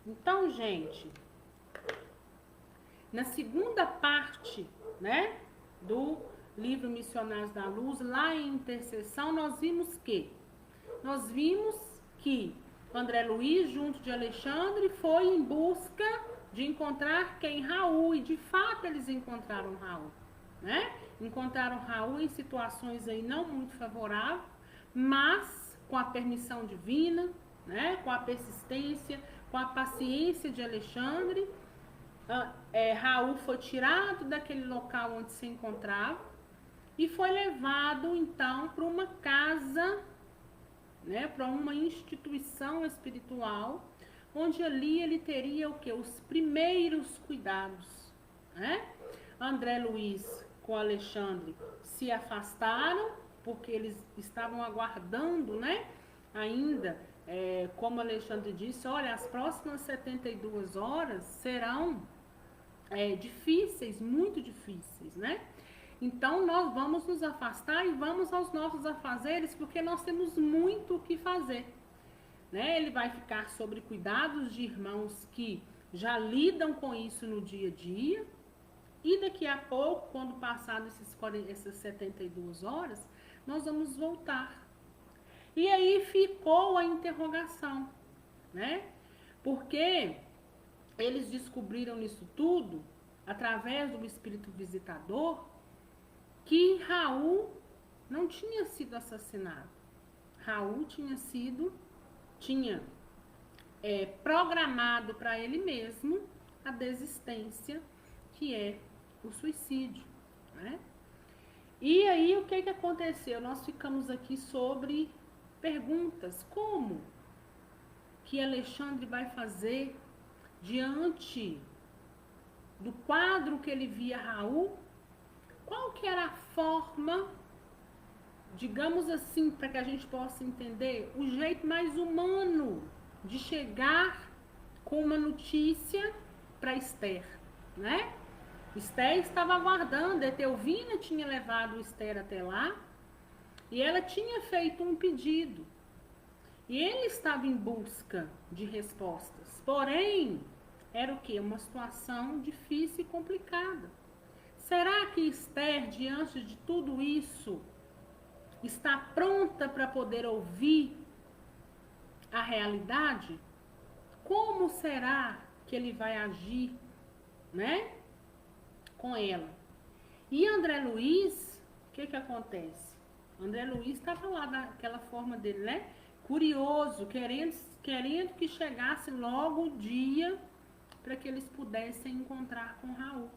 Então, gente, na segunda parte, né, do livro Missionários da Luz, lá em Intercessão, nós vimos que André Luiz, junto de Alexandre, foi em busca de encontrar quem? Raul. E de fato eles encontraram Raul, né? Encontraram Raul em situações aí não muito favoráveis, mas com a permissão divina, né? Com a persistência, com a paciência de Alexandre, Raul foi tirado daquele local onde se encontrava e foi levado então para uma casa, né, para uma instituição espiritual, onde ali ele teria o que? Os primeiros cuidados, né? André Luiz com Alexandre se afastaram, porque eles estavam aguardando, né? Ainda, como Alexandre disse, olha, as próximas 72 horas serão difíceis, muito difíceis, né? Então nós vamos nos afastar e vamos aos nossos afazeres, porque nós temos muito o que fazer, né? Ele vai ficar sobre cuidados de irmãos que já lidam com isso no dia a dia, e daqui a pouco, quando passar essas 72 horas, nós vamos voltar. E aí ficou a interrogação, né? Porque eles descobriram isso tudo, através do espírito visitador, que Raul não tinha sido assassinado. Raul tinha programado para ele mesmo a desistência, que é o suicídio, né? E aí o que aconteceu? Nós ficamos aqui sobre perguntas. Como que Alexandre vai fazer diante do quadro que ele via Raul? Qual que era a forma, digamos assim, para que a gente possa entender, o jeito mais humano de chegar com uma notícia para Esther, né? Esther estava aguardando, Etelvina tinha levado Esther até lá e ela tinha feito um pedido. E ele estava em busca de respostas. Porém, era o quê? Uma situação difícil e complicada. Será que Esther, diante de tudo isso, está pronta para poder ouvir a realidade? Como será que ele vai agir, né, com ela? E André Luiz, o que acontece? André Luiz estava lá daquela forma dele, né? Curioso, querendo que chegasse logo o dia para que eles pudessem encontrar com Raul,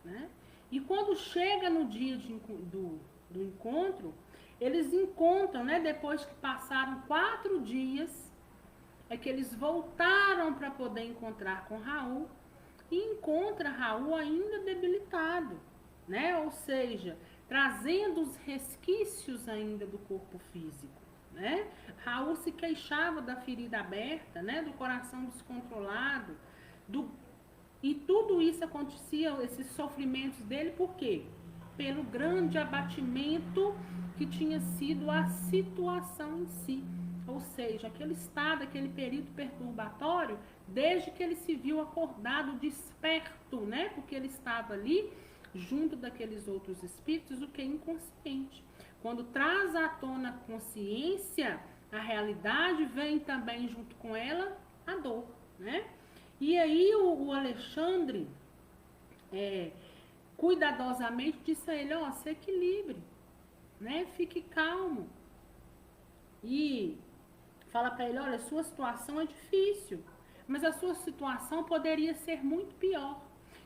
né? E quando chega no dia do encontro, eles encontram, né? Depois que passaram 4 dias, é que eles voltaram para poder encontrar com Raul e encontra Raul ainda debilitado, né? Ou seja, trazendo os resquícios ainda do corpo físico, né? Raul se queixava da ferida aberta, né? Do coração descontrolado, e tudo isso acontecia, esses sofrimentos dele, por quê? Pelo grande abatimento que tinha sido a situação em si. Ou seja, aquele estado, aquele período perturbatório, desde que ele se viu acordado, desperto, né? Porque ele estava ali, junto daqueles outros espíritos, o que é inconsciente. Quando traz à tona a consciência, a realidade, vem também junto com ela a dor, né? E aí o Alexandre, cuidadosamente, disse a ele, se equilibre, né? Fique calmo. E fala para ele, olha, sua situação é difícil, mas a sua situação poderia ser muito pior.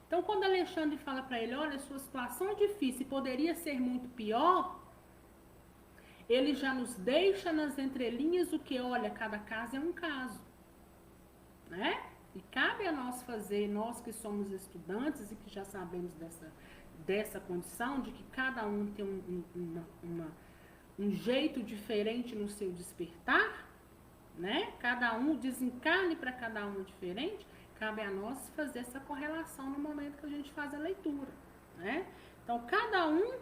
Então, quando Alexandre fala para ele, olha, sua situação é difícil e poderia ser muito pior, ele já nos deixa nas entrelinhas o que, olha, cada caso é um caso, né? E cabe a nós fazer, nós que somos estudantes e que já sabemos dessa condição, de que cada um tem um jeito diferente no seu despertar, né? Cada um, desencarne para cada um diferente, cabe a nós fazer essa correlação no momento que a gente faz a leitura, né? Então, cada um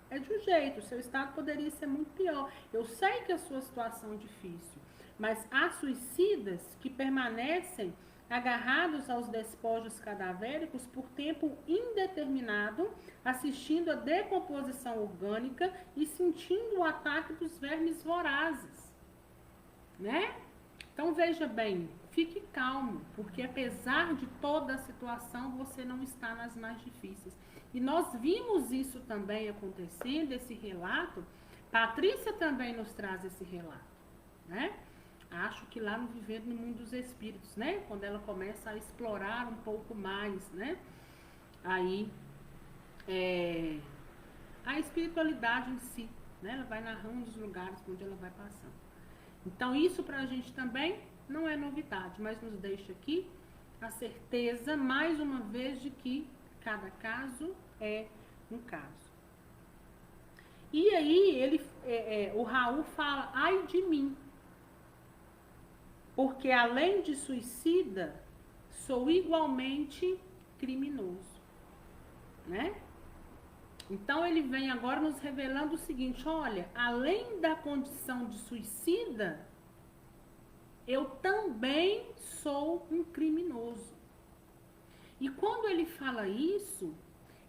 é de um jeito, o seu estado poderia ser muito pior. Eu sei que a sua situação é difícil, mas há suicidas que permanecem agarrados aos despojos cadavéricos por tempo indeterminado, assistindo à decomposição orgânica e sentindo o ataque dos vermes vorazes, né? Então veja bem, fique calmo, porque apesar de toda a situação, você não está nas mais difíceis. E nós vimos isso também acontecendo, esse relato. Patrícia também nos traz esse relato, né? Acho que lá no Vivendo no Mundo dos Espíritos, né? Quando ela começa a explorar um pouco mais, né? Aí, a espiritualidade em si, né? Ela vai narrando os lugares onde ela vai passando. Então, isso pra gente também não é novidade, mas nos deixa aqui a certeza, mais uma vez, de que cada caso é um caso. E aí, o Raul fala, ai de mim, porque além de suicida, sou igualmente criminoso, né? Então ele vem agora nos revelando o seguinte, olha, além da condição de suicida, eu também sou um criminoso. E quando ele fala isso,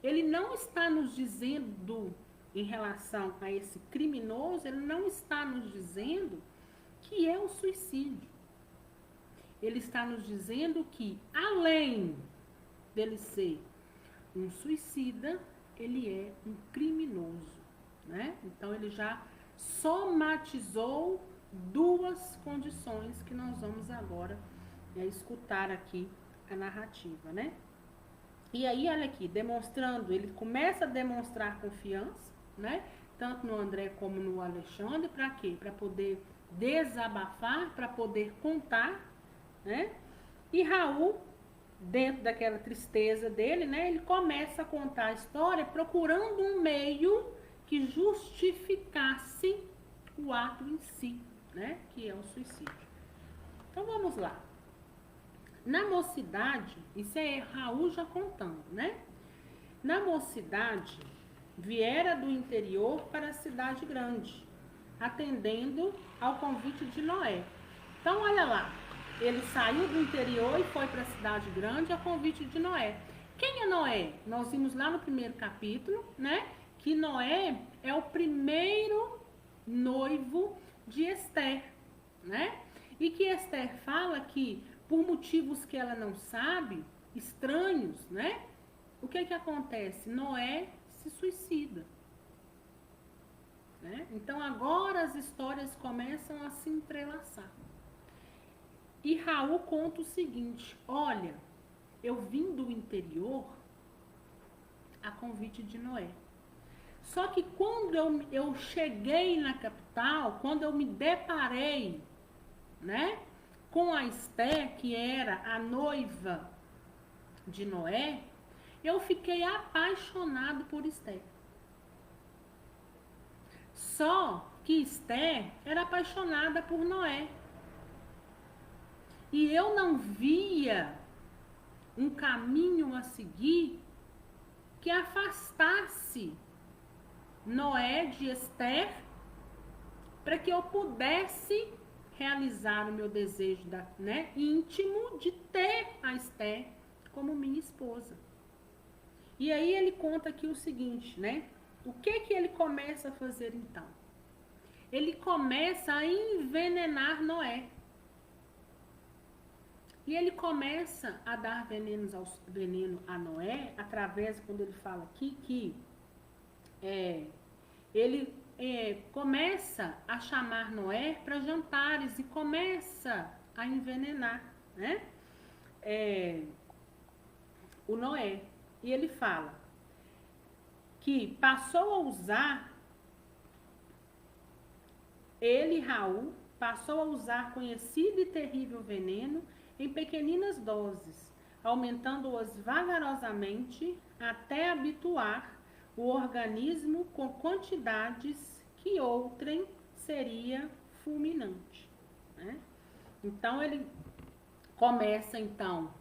ele não está nos dizendo, em relação a esse criminoso, ele não está nos dizendo que é o suicídio. Ele está nos dizendo que, além dele ser um suicida, ele é um criminoso, né? Então, ele já somatizou duas condições que nós vamos agora escutar aqui a narrativa, né? E aí, olha aqui, demonstrando, ele começa a demonstrar confiança, né? Tanto no André como no Alexandre, para quê? Para poder desabafar, para poder contar, né? E Raul, dentro daquela tristeza dele, né? Ele começa a contar a história procurando um meio que justificasse o ato em si, né? Que é o suicídio. Então vamos lá. Na mocidade, isso é Raul já contando, né? Na mocidade, viera do interior para a cidade grande, atendendo ao convite de Noé. Então, olha lá, ele saiu do interior e foi para a cidade grande a convite de Noé. Quem é Noé? Nós vimos lá no primeiro capítulo, né? Que Noé é o primeiro noivo de Esther, né? E que Esther fala que, por motivos que ela não sabe, estranhos, né? O que acontece? Noé se suicida, né? Então agora as histórias começam a se entrelaçar. E Raul conta o seguinte, olha, eu vim do interior a convite de Noé. Só que quando eu cheguei na capital, quando eu me deparei, né, com a Esther, que era a noiva de Noé, eu fiquei apaixonado por Esther. Só que Esther era apaixonada por Noé. E eu não via um caminho a seguir que afastasse Noé de Esther para que eu pudesse realizar o meu desejo íntimo de ter a Esther como minha esposa. E aí ele conta aqui o seguinte, né? O que ele começa a fazer então? Ele começa a envenenar Noé. E ele começa a dar veneno a Noé, através, quando ele fala aqui, que ele começa a chamar Noé para jantares e começa a envenenar, né? O Noé. E ele fala que passou a usar, ele, Raul, passou a usar conhecido e terrível veneno em pequeninas doses, aumentando-as vagarosamente até habituar o organismo com quantidades que outrem seria fulminante, né? Então ele começa então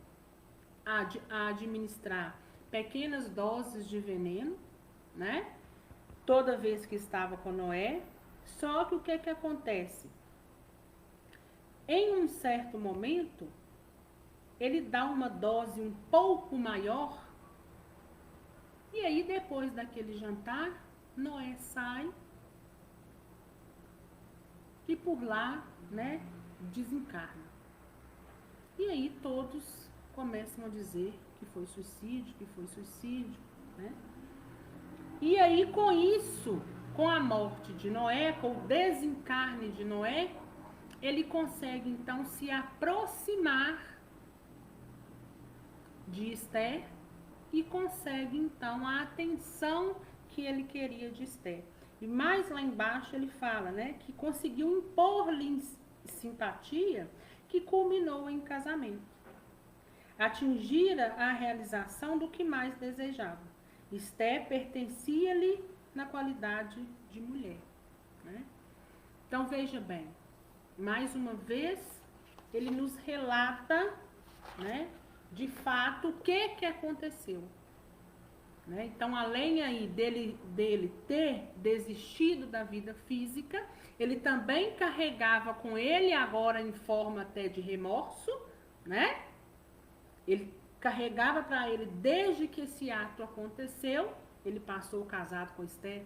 a administrar pequenas doses de veneno, né? Toda vez que estava com Noé. Só que o que acontece? Em um certo momento, ele dá uma dose um pouco maior. E aí, depois daquele jantar, Noé sai e por lá, né, desencarna. E aí todos começam a dizer que foi suicídio, né? E aí, com isso, com a morte de Noé, com o desencarne de Noé, ele consegue então se aproximar de Esther e consegue então a atenção que ele queria de Esther. E mais lá embaixo ele fala, né, que conseguiu impor-lhe simpatia que culminou em casamento. Atingira a realização do que mais desejava. Esther pertencia-lhe na qualidade de mulher, né? Então veja bem, mais uma vez ele nos relata, né, de fato o que aconteceu, né? Então, além aí dele ter desistido da vida física, ele também carregava com ele, agora em forma até de remorso, né? Ele carregava para ele, desde que esse ato aconteceu, ele passou casado com Esther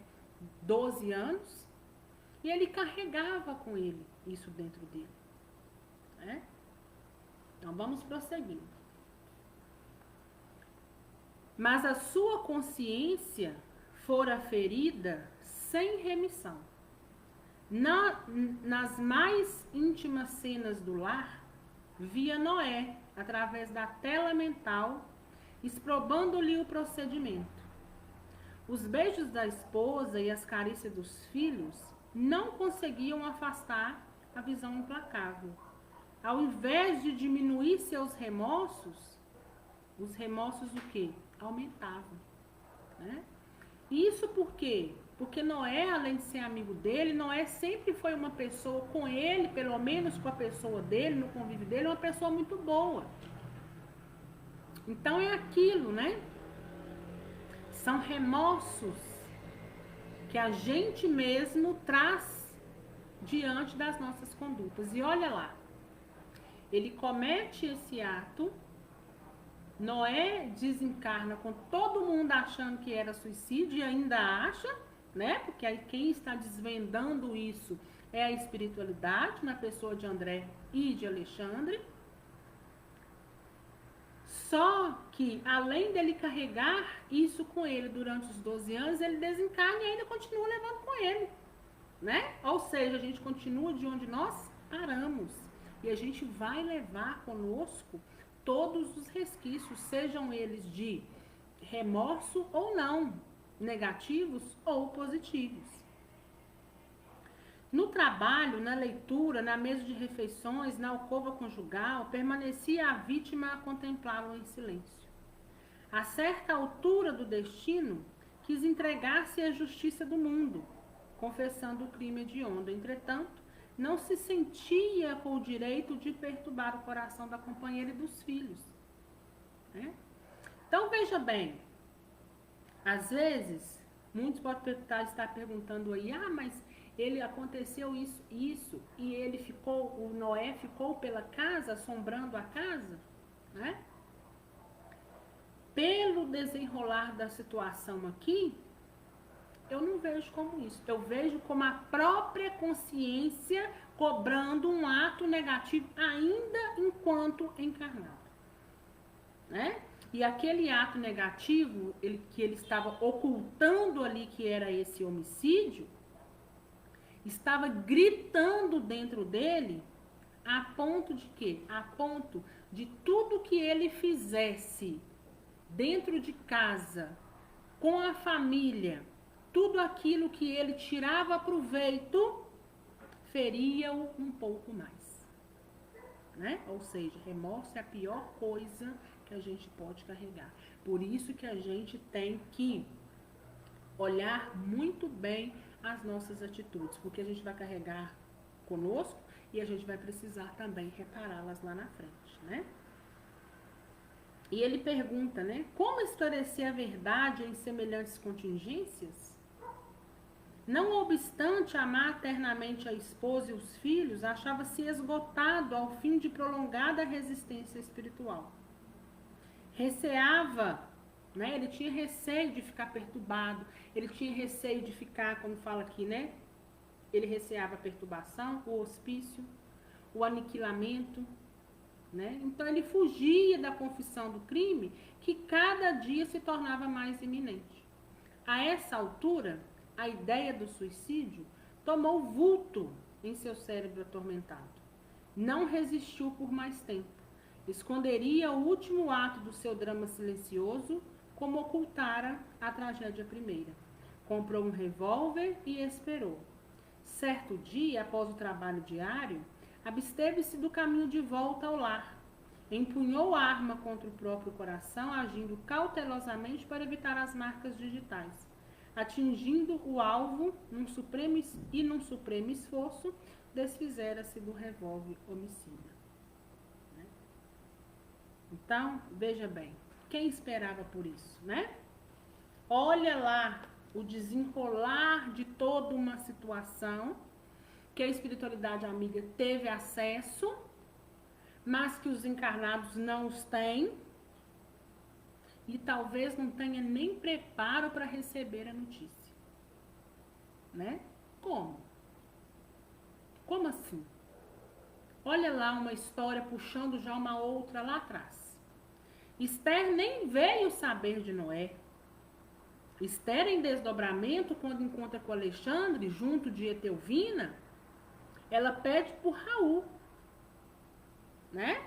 12 anos, e ele carregava com ele isso dentro dele, né? Então, vamos prosseguindo. Mas a sua consciência fora ferida sem remissão. Nas mais íntimas cenas do lar, via Noé, através da tela mental, exprobando-lhe o procedimento. Os beijos da esposa e as carícias dos filhos não conseguiam afastar a visão implacável. Ao invés de diminuir seus remorsos, os remorsos o quê? Aumentavam, né? Isso por quê? Porque Noé, além de ser amigo dele, Noé sempre foi uma pessoa com ele, pelo menos com a pessoa dele, no convívio dele, uma pessoa muito boa. Então é aquilo, né? São remorsos que a gente mesmo traz diante das nossas condutas. E olha lá, ele comete esse ato, Noé desencarna com todo mundo achando que era suicídio e ainda acha, né? Porque aí quem está desvendando isso é a espiritualidade, na pessoa de André e de Alexandre. Só que, além dele carregar isso com ele durante os 12 anos, ele desencarna e ainda continua levando com ele, né? Ou seja, a gente continua de onde nós paramos. E a gente vai levar conosco todos os resquícios, sejam eles de remorso ou não, negativos ou positivos. No trabalho, na leitura, na mesa de refeições, na alcova conjugal, permanecia a vítima a contemplá-lo em silêncio. A certa altura do destino, quis entregar-se à justiça do mundo, confessando o crime hediondo. Entretanto, não se sentia com o direito de perturbar o coração da companheira e dos filhos, né? Então, veja bem, às vezes, muitos podem estar perguntando aí, mas ele aconteceu isso, e ele ficou, o Noé ficou pela casa, assombrando a casa, né? Pelo desenrolar da situação aqui, eu não vejo como isso. Eu vejo como a própria consciência cobrando um ato negativo ainda enquanto encarnado, né? E aquele ato negativo que ele estava ocultando ali, que era esse homicídio, estava gritando dentro dele a ponto de quê? A ponto de tudo que ele fizesse dentro de casa, com a família, tudo aquilo que ele tirava proveito, feria-o um pouco mais, né? Ou seja, remorso é a pior coisa que a gente pode carregar. Por isso que a gente tem que olhar muito bem as nossas atitudes, porque a gente vai carregar conosco e a gente vai precisar também repará-las lá na frente, né? E ele pergunta, né? Como esclarecer a verdade em semelhantes contingências? Não obstante amar eternamente a esposa e os filhos, achava-se esgotado ao fim de prolongada resistência espiritual. Receava, né? Ele tinha receio de ficar perturbado, ele tinha receio de ficar, como fala aqui, né? Ele receava a perturbação, o hospício, o aniquilamento, né? Então ele fugia da confissão do crime, que cada dia se tornava mais iminente. A essa altura, a ideia do suicídio tomou vulto em seu cérebro atormentado. Não resistiu por mais tempo. Esconderia o último ato do seu drama silencioso, como ocultara a tragédia primeira. Comprou um revólver e esperou. Certo dia, após o trabalho diário, absteve-se do caminho de volta ao lar. Empunhou a arma contra o próprio coração, agindo cautelosamente para evitar as marcas digitais. Atingindo o alvo num supremo esforço, desfizera-se do revólver homicida. Então, veja bem, quem esperava por isso, né? Olha lá o desenrolar de toda uma situação que a espiritualidade amiga teve acesso, mas que os encarnados não os têm, e talvez não tenha nem preparo para receber a notícia, né? Como? Como assim? Olha lá uma história puxando já uma outra lá atrás. Esther nem veio saber de Noé. Esther, em desdobramento, quando encontra com Alexandre, junto de Etelvina, ela pede por Raul, né?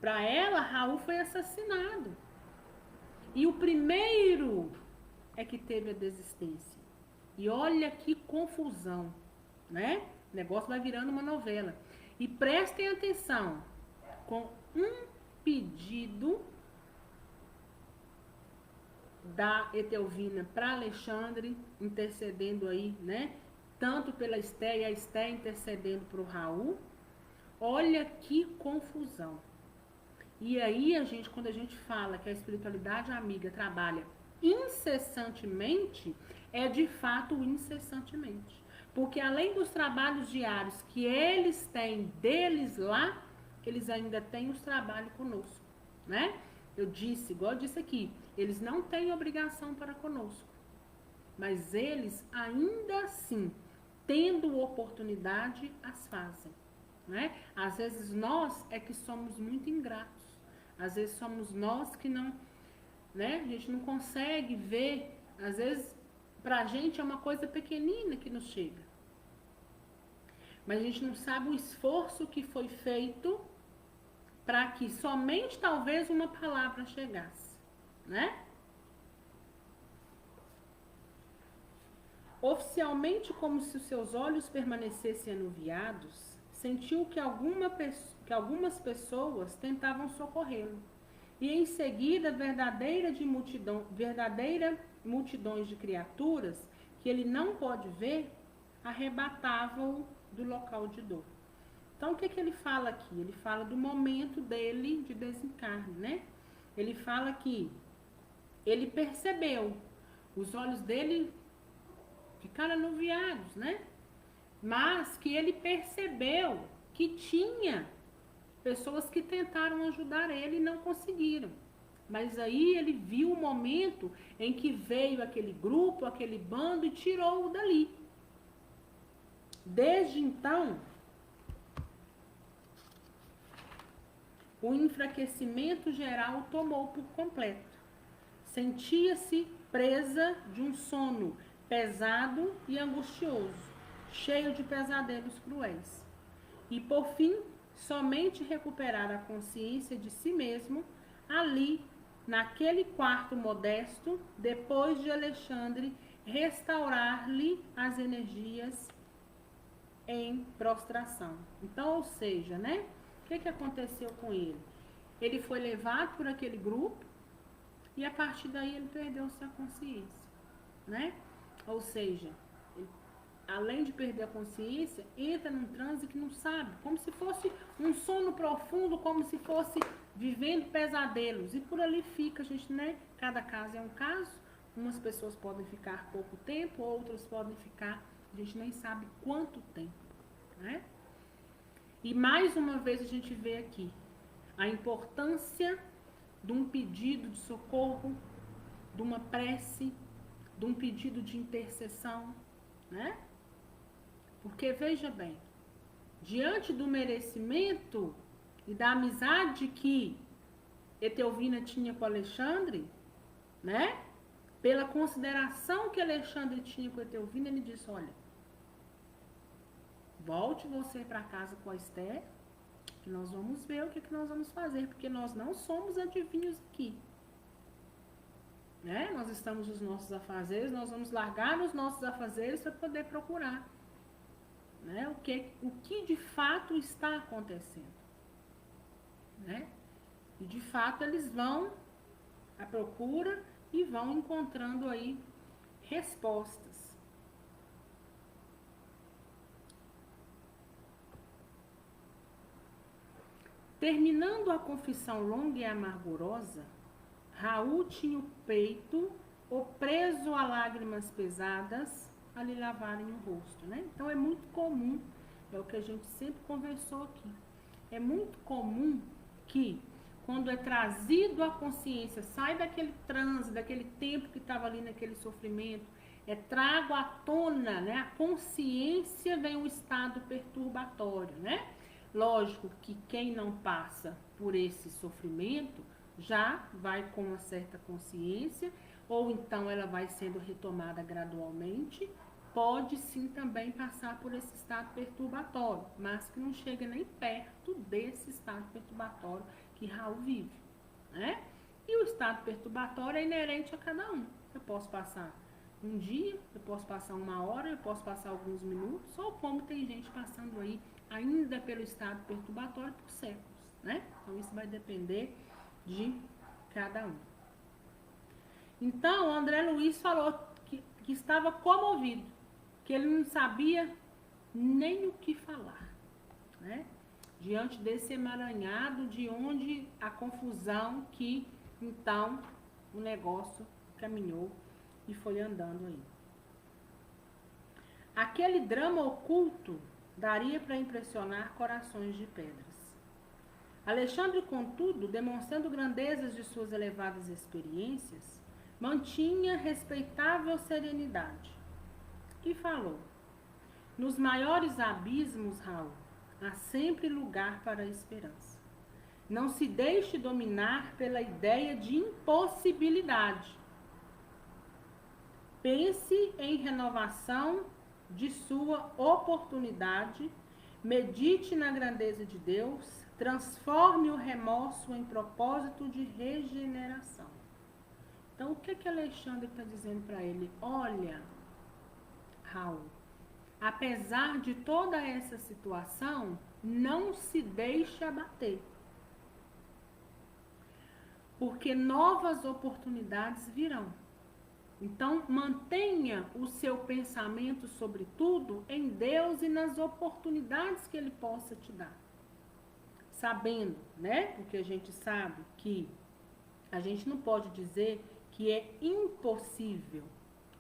Para ela, Raul foi assassinado. E o primeiro é que teve a desistência. E olha que confusão, né? O negócio vai virando uma novela. E prestem atenção, com um pedido da Etelvina para Alexandre, intercedendo aí, né? Tanto pela Esther e a Esther intercedendo para o Raul. Olha que confusão. E aí, quando a gente fala que a espiritualidade amiga trabalha incessantemente, é de fato incessantemente. Porque além dos trabalhos diários que eles têm deles lá, eles ainda têm os trabalhos conosco, né? Eu disse, igual eu disse aqui, eles não têm obrigação para conosco. Mas eles, ainda assim, tendo oportunidade, as fazem, né? Às vezes nós é que somos muito ingratos. Às vezes somos nós que não, né? A gente não consegue ver. Às vezes, pra gente é uma coisa pequenina que nos chega. Mas a gente não sabe o esforço que foi feito para que somente talvez uma palavra chegasse, né? Oficialmente, como se os seus olhos permanecessem anuviados, sentiu que algumas pessoas tentavam socorrê-lo. E em seguida, verdadeira multidões de criaturas que ele não pode ver, arrebatavam-o do local de dor. Então, o que ele fala aqui? Ele fala do momento dele de desencarne, né? Ele fala que ele percebeu, os olhos dele ficaram anuviados, né? Mas que ele percebeu que tinha pessoas que tentaram ajudar ele e não conseguiram. Mas aí ele viu o momento em que veio aquele grupo, aquele bando e tirou-o dali. Desde então, o enfraquecimento geral tomou por completo. Sentia-se presa de um sono pesado e angustioso, cheio de pesadelos cruéis. E por fim, somente recuperar a consciência de si mesmo ali, naquele quarto modesto, depois de Alexandre restaurar-lhe as energias em prostração. Então, ou seja, né? O que aconteceu com ele? Ele foi levado por aquele grupo e a partir daí ele perdeu sua consciência, né? Ou seja, ele, além de perder a consciência, entra num transe que não sabe, como se fosse um sono profundo, como se fosse vivendo pesadelos. E por ali fica, a gente, né? Cada caso é um caso, Umas pessoas podem ficar pouco tempo, outras podem ficar, a gente nem sabe quanto tempo, né? E mais uma vez a gente vê aqui a importância de um pedido de socorro, de uma prece, de um pedido de intercessão, né? Porque veja bem, diante do merecimento e da amizade que Etelvina tinha com Alexandre, né? Pela consideração que Alexandre tinha com Etelvina, ele disse, olha, volte você para casa com a Esther, que nós vamos ver o que nós vamos fazer, porque nós não somos adivinhos aqui. Né? Nós estamos nos nossos afazeres, nós vamos largar os nossos afazeres para poder procurar, né? O que de fato está acontecendo. Né? E de fato eles vão à procura e vão encontrando aí respostas. Terminando a confissão longa e amargurosa, Raul tinha o peito preso a lágrimas pesadas a lhe lavarem o rosto, né? Então é muito comum, é o que a gente sempre conversou aqui, é muito comum que quando é trazido à consciência, sai daquele transe, daquele tempo que estava ali naquele sofrimento, é trago à tona, né? A consciência vem um estado perturbatório, né? Lógico que quem não passa por esse sofrimento já vai com uma certa consciência, ou então ela vai sendo retomada gradualmente, pode sim também passar por esse estado perturbatório, mas que não chega nem perto desse estado perturbatório que Raul vive, né? E o estado perturbatório é inerente a cada um. Eu posso passar um dia, eu posso passar uma hora, eu posso passar alguns minutos, ou como tem gente passando aí ainda pelo estado perturbatório por séculos, né? Então isso vai depender de cada um. Então, o André Luiz falou que estava comovido, que ele não sabia nem o que falar, né? Diante desse emaranhado, de onde a confusão que, então, o negócio caminhou e foi andando aí. Aquele drama oculto daria para impressionar corações de pedras. Alexandre, contudo, demonstrando grandezas de suas elevadas experiências, mantinha respeitável serenidade e falou: nos maiores abismos, Raul, há sempre lugar para a esperança. Não se deixe dominar pela ideia de impossibilidade. Pense em renovação de sua oportunidade, medite na grandeza de Deus, transforme o remorso em propósito de regeneração. Então, o que Alexandre está dizendo para ele? Olha, Raul, apesar de toda essa situação, não se deixe abater. Porque novas oportunidades virão. Então, mantenha o seu pensamento, sobretudo, em Deus e nas oportunidades que Ele possa te dar. Sabendo, né? Porque a gente sabe que a gente não pode dizer que é impossível.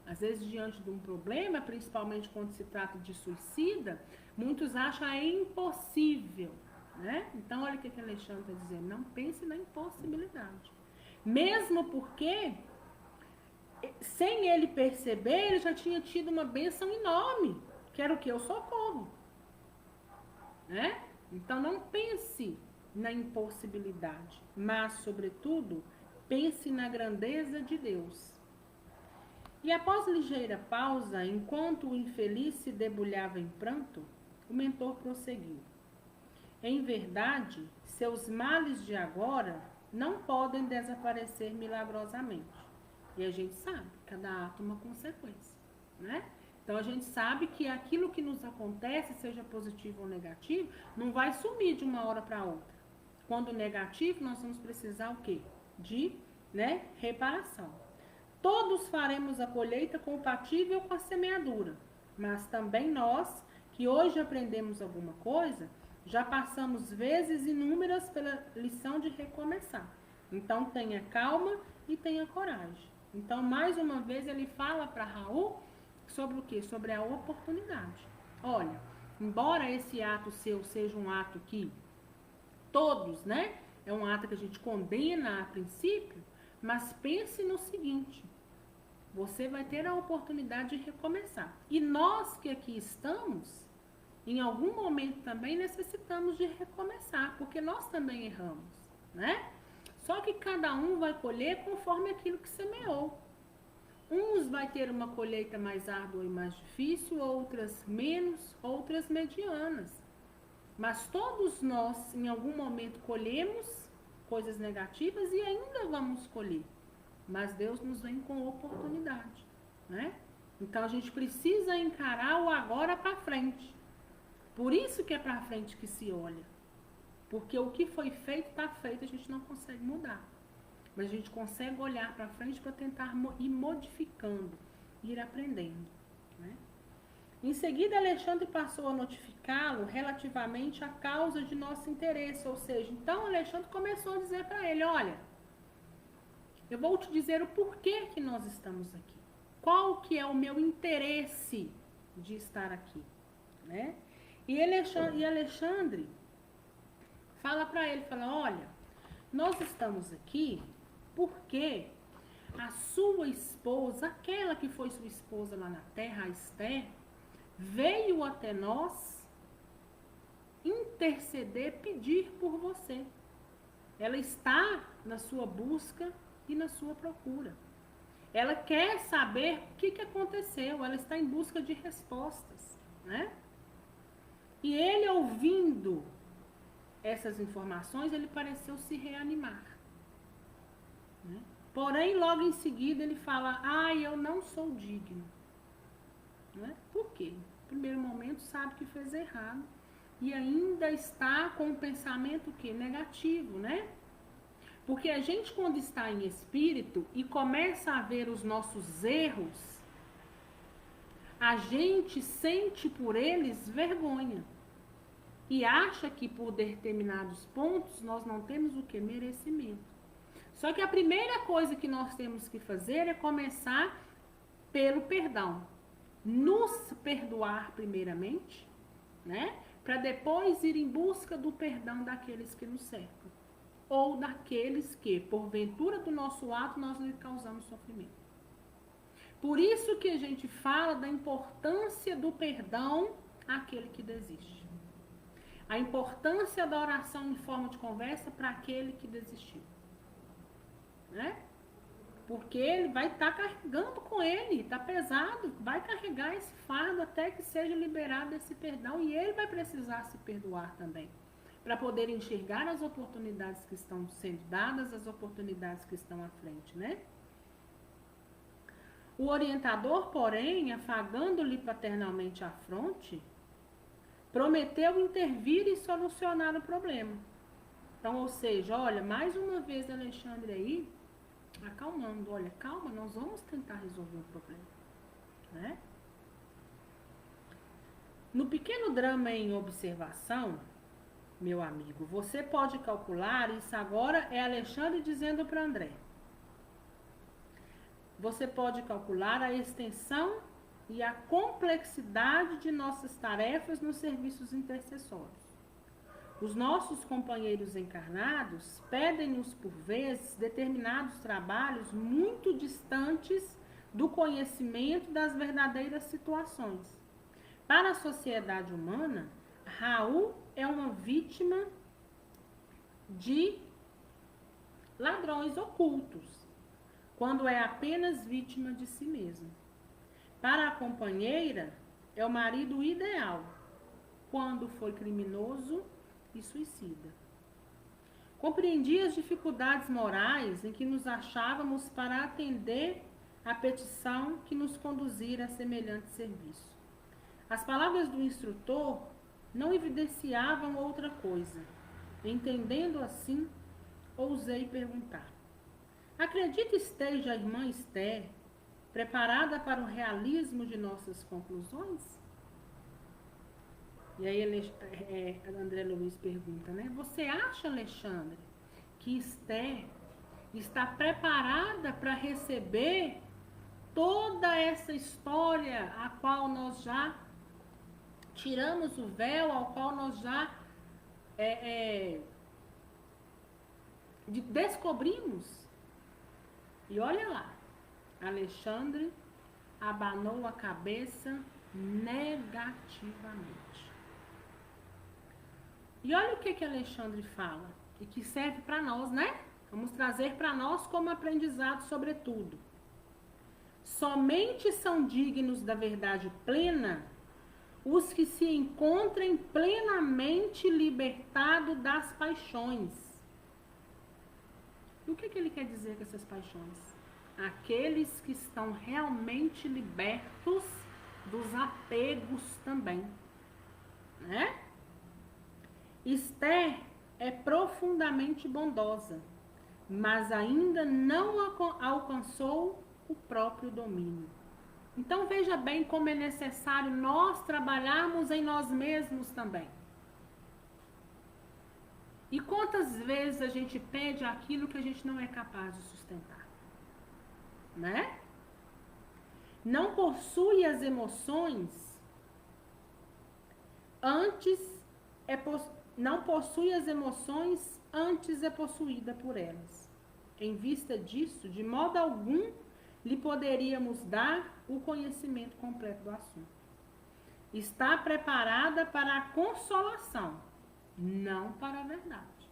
Às vezes, diante de um problema, principalmente quando se trata de suicida, muitos acham é impossível, né? Então, olha o que Alexandre está dizendo. Não pense na impossibilidade. Mesmo porque, sem ele perceber, ele já tinha tido uma bênção enorme, que era o que? O socorro, né? Então, não pense na impossibilidade, mas, sobretudo, pense na grandeza de Deus. E após ligeira pausa, enquanto o infeliz se debulhava em pranto, o mentor prosseguiu. Em verdade, seus males de agora não podem desaparecer milagrosamente. E a gente sabe, cada ato é uma consequência, né? Então a gente sabe que aquilo que nos acontece, seja positivo ou negativo, não vai sumir de uma hora para outra. Quando negativo, nós vamos precisar o quê? De, né, reparação. Todos faremos a colheita compatível com a semeadura, mas também nós, que hoje aprendemos alguma coisa, já passamos vezes inúmeras pela lição de recomeçar. Então tenha calma e tenha coragem. Então, mais uma vez, ele fala para Raul sobre o quê? Sobre a oportunidade. Olha, embora esse ato seu seja um ato que todos, né? É um ato que a gente condena a princípio, mas pense no seguinte: você vai ter a oportunidade de recomeçar. E nós que aqui estamos, em algum momento também necessitamos de recomeçar, porque nós também erramos, né? Só que cada um vai colher conforme aquilo que semeou. Uns vai ter uma colheita mais árdua e mais difícil, outras menos, outras medianas. Mas todos nós, em algum momento, colhemos coisas negativas e ainda vamos colher. Mas Deus nos vem com oportunidade, né? Então a gente precisa encarar o agora para frente. Por isso que é para frente que se olha. Porque o que foi feito, está feito, a gente não consegue mudar. Mas a gente consegue olhar para frente para tentar ir modificando, ir aprendendo, né? Em seguida, Alexandre passou a notificá-lo relativamente à causa de nosso interesse, ou seja, então Alexandre começou a dizer para ele: olha, eu vou te dizer o porquê que nós estamos aqui. Qual que é o meu interesse de estar aqui, né? E Alexandre fala para ele, fala: olha, nós estamos aqui porque a sua esposa, aquela que foi sua esposa lá na terra, a Esther, veio até nós interceder, pedir por você. Ela está na sua busca e na sua procura. Ela quer saber o que aconteceu, ela está em busca de respostas, né? E ele, ouvindo essas informações, ele pareceu se reanimar, né? Porém, logo em seguida, ele fala: eu não sou digno. Né? Por quê? No primeiro momento, sabe que fez errado e ainda está com um pensamento que negativo, né? Porque a gente, quando está em espírito e começa a ver os nossos erros, a gente sente por eles vergonha e acha que por determinados pontos nós não temos o que? Merecimento. Só que a primeira coisa que nós temos que fazer é começar pelo perdão. Nos perdoar primeiramente, né? Para depois ir em busca do perdão daqueles que nos cercam. Ou daqueles que, porventura do nosso ato, nós lhe causamos sofrimento. Por isso que a gente fala da importância do perdão àquele que desiste. A importância da oração em forma de conversa para aquele que desistiu. Né? Porque ele vai estar carregando com ele, está pesado, vai carregar esse fardo até que seja liberado esse perdão e ele vai precisar se perdoar também, para poder enxergar as oportunidades que estão sendo dadas, as oportunidades que estão à frente, né? O orientador, porém, afagando-lhe paternalmente a fronte, prometeu intervir e solucionar o problema. Então, ou seja, olha, mais uma vez Alexandre aí, acalmando, olha, calma, nós vamos tentar resolver o problema, né? No pequeno drama em observação, meu amigo, você pode calcular, isso agora é Alexandre dizendo para André, você pode calcular a extensão e a complexidade de nossas tarefas nos serviços intercessórios. Os nossos companheiros encarnados pedem-nos, por vezes, determinados trabalhos muito distantes do conhecimento das verdadeiras situações. Para a sociedade humana, Raul é uma vítima de ladrões ocultos, quando é apenas vítima de si mesmo. Para a companheira, é o marido ideal, quando foi criminoso e suicida. Compreendi as dificuldades morais em que nos achávamos para atender à petição que nos conduzira a semelhante serviço. As palavras do instrutor não evidenciavam outra coisa. Entendendo assim, ousei perguntar: acredita esteja a irmã Esther preparada para o realismo de nossas conclusões? E aí André Luiz pergunta, né? Você acha, Alexandre, que Esther Está preparada para receber toda essa história a qual nós já tiramos o véu, ao qual nós já descobrimos. E olha lá, Alexandre abanou a cabeça negativamente. E olha o que Alexandre fala, e que serve para nós, né? Vamos trazer para nós como aprendizado, sobretudo. Somente são dignos da verdade plena os que se encontrem plenamente libertados das paixões. E o que ele quer dizer com essas paixões? Aqueles que estão realmente libertos dos apegos também, né? Esther é profundamente bondosa, mas ainda não alcançou o próprio domínio. Então veja bem como é necessário nós trabalharmos em nós mesmos também. E quantas vezes a gente pede aquilo que a gente não é capaz de sustentar, né? Não possui as emoções, não possui as emoções, antes é possuída por elas. Em vista disso, de modo algum, lhe poderíamos dar o conhecimento completo do assunto. Está preparada para a consolação, não para a verdade,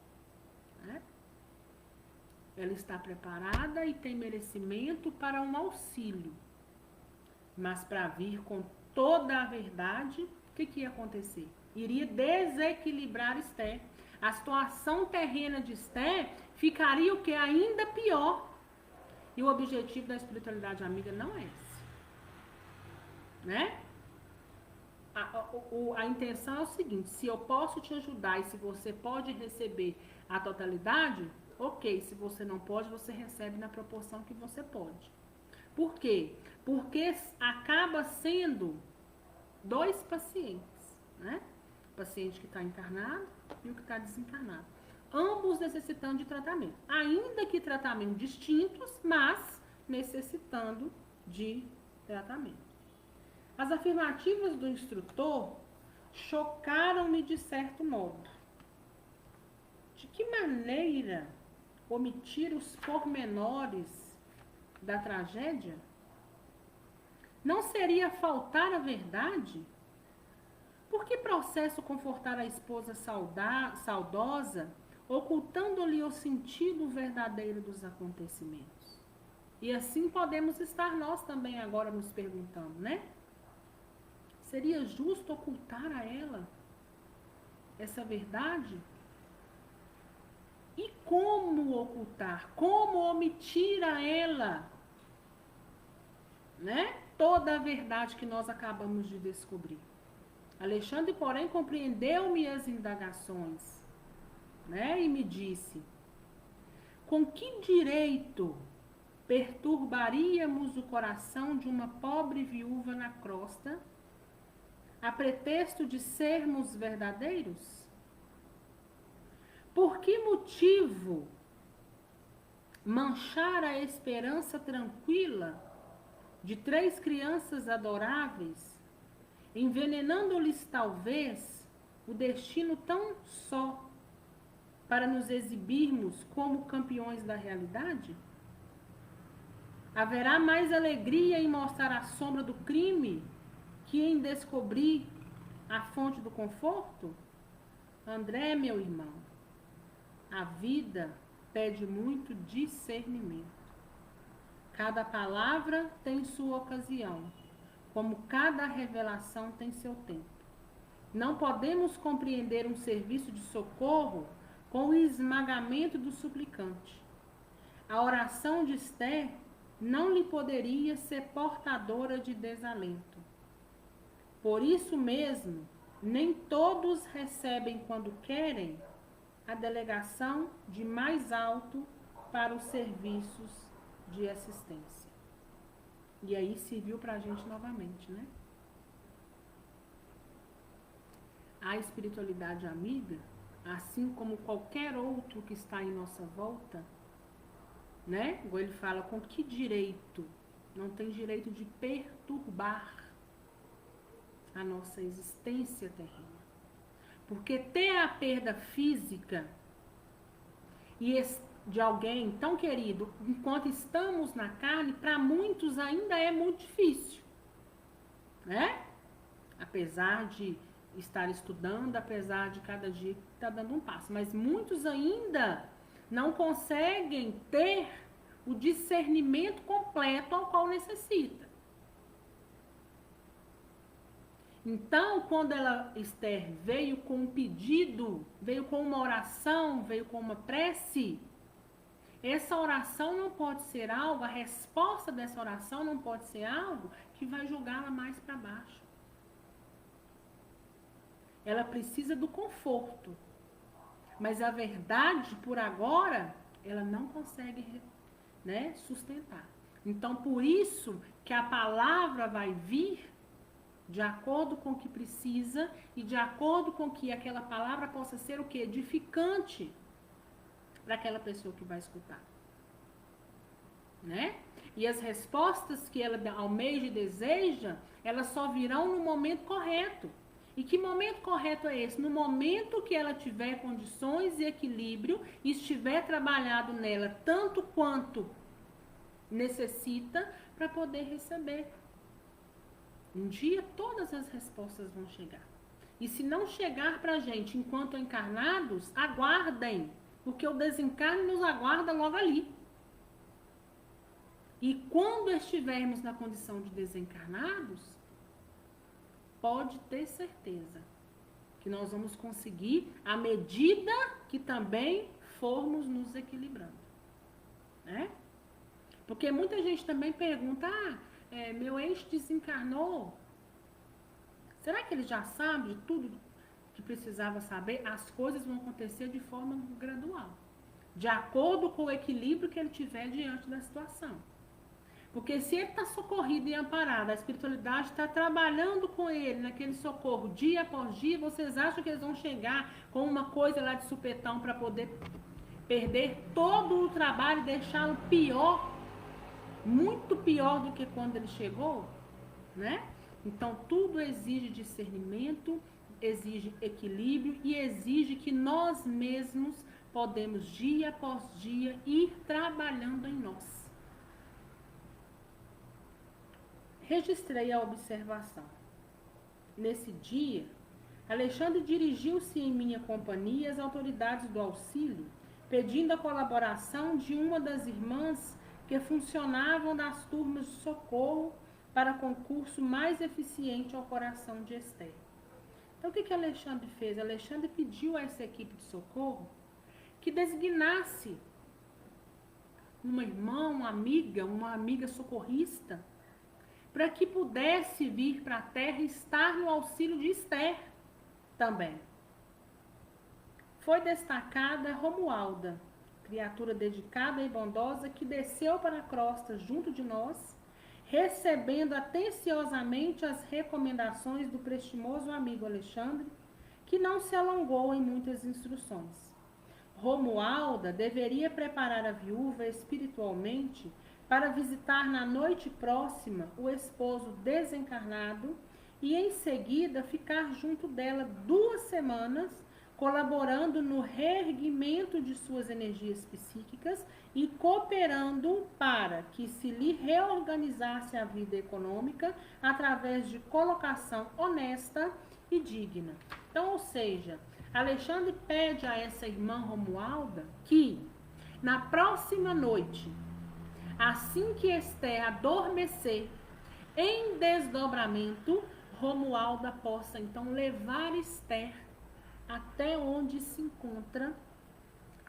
né? Ela está preparada e tem merecimento para um auxílio, mas para vir com toda a verdade, o que ia acontecer? Iria desequilibrar Esther. A situação terrena de Esther ficaria o que? Ainda pior. E o objetivo da espiritualidade amiga não é esse, né? A intenção é o seguinte: se eu posso te ajudar e se você pode receber a totalidade, ok. Se você não pode, você recebe na proporção que você pode. Por quê? Porque acaba sendo dois pacientes, né? O paciente que está encarnado e o que está desencarnado. Ambos necessitando de tratamento. Ainda que tratamentos distintos, mas necessitando de tratamento. As afirmativas do instrutor chocaram-me de certo modo. De que maneira omitir os pormenores da tragédia? Não seria faltar a verdade? Por que processo confortar a esposa saudosa, ocultando-lhe o sentido verdadeiro dos acontecimentos? E assim podemos estar nós também agora nos perguntando, né? Seria justo ocultar a ela essa verdade? E como ocultar? Como omitir a ela, né? Toda a verdade que nós acabamos de descobrir. Alexandre, porém, compreendeu minhas indagações, né? E me disse: com que direito perturbaríamos o coração de uma pobre viúva na crosta, a pretexto de sermos verdadeiros? Por que motivo manchar a esperança tranquila de 3 crianças adoráveis, envenenando-lhes talvez o destino tão só para nos exibirmos como campeões da realidade? Haverá mais alegria em mostrar a sombra do crime que em descobrir a fonte do conforto? André, meu irmão, a vida pede muito discernimento. Cada palavra tem sua ocasião, como cada revelação tem seu tempo. Não podemos compreender um serviço de socorro com o esmagamento do suplicante. A oração de Esther não lhe poderia ser portadora de desalento. Por isso mesmo, nem todos recebem quando querem a delegação de mais alto para os serviços de assistência. E aí serviu para a gente novamente, né? A espiritualidade amiga, assim como qualquer outro que está em nossa volta, né? Igual ele fala, com que direito? Não tem direito de perturbar a nossa existência terrena. Porque ter a perda física de alguém tão querido, enquanto estamos na carne, para muitos ainda é muito difícil, né? Apesar de estar estudando, apesar de cada dia estar dando um passo, mas muitos ainda não conseguem ter o discernimento completo ao qual necessita. Então, quando Esther veio com um pedido, veio com uma oração, veio com uma prece, essa oração não pode ser algo, a resposta dessa oração não pode ser algo que vai jogá-la mais para baixo. Ela precisa do conforto, mas a verdade, por agora, ela não consegue, né, sustentar. Então, por isso que a palavra vai vir de acordo com o que precisa e de acordo com que aquela palavra possa ser o que? Edificante para aquela pessoa que vai escutar, né? E as respostas que ela almeja e deseja, elas só virão no momento correto. E que momento correto é esse? No momento que ela tiver condições e equilíbrio e estiver trabalhado nela tanto quanto necessita para poder receber. Um dia todas as respostas vão chegar. E se não chegar para a gente enquanto encarnados, aguardem, porque o desencarne nos aguarda logo ali. E quando estivermos na condição de desencarnados, pode ter certeza que nós vamos conseguir à medida que também formos nos equilibrando, né? Porque muita gente também pergunta, meu ex desencarnou, será que ele já sabe de tudo que precisava saber? As coisas vão acontecer de forma gradual, de acordo com o equilíbrio que ele tiver diante da situação. Porque se ele está socorrido e amparado, a espiritualidade está trabalhando com ele naquele socorro dia após dia, vocês acham que eles vão chegar com uma coisa lá de supetão para poder perder todo o trabalho e deixá-lo pior, muito pior do que quando ele chegou, né? Então tudo exige discernimento, exige equilíbrio e exige que nós mesmos podemos dia após dia ir trabalhando em nós. Registrei a observação. Nesse dia, Alexandre dirigiu-se em minha companhia às autoridades do auxílio, pedindo a colaboração de uma das irmãs que funcionavam das turmas de socorro para concurso mais eficiente ao coração de Esther. Então, o que Alexandre fez? Alexandre pediu a essa equipe de socorro que designasse uma irmã, uma amiga socorrista, para que pudesse vir para a terra e estar no auxílio de Esther também. Foi destacada Romualda, criatura dedicada e bondosa que desceu para a crosta junto de nós, recebendo atenciosamente as recomendações do prestimoso amigo Alexandre, que não se alongou em muitas instruções. Romualda deveria preparar a viúva espiritualmente para visitar na noite próxima o esposo desencarnado e em seguida ficar junto dela 2 semanas, colaborando no reerguimento de suas energias psíquicas e cooperando para que se lhe reorganizasse a vida econômica através de colocação honesta e digna. Então, ou seja, Alexandre pede a essa irmã Romualda que, na próxima noite, assim que Esther adormecer em desdobramento, Romualda possa então levar Esther até onde se encontra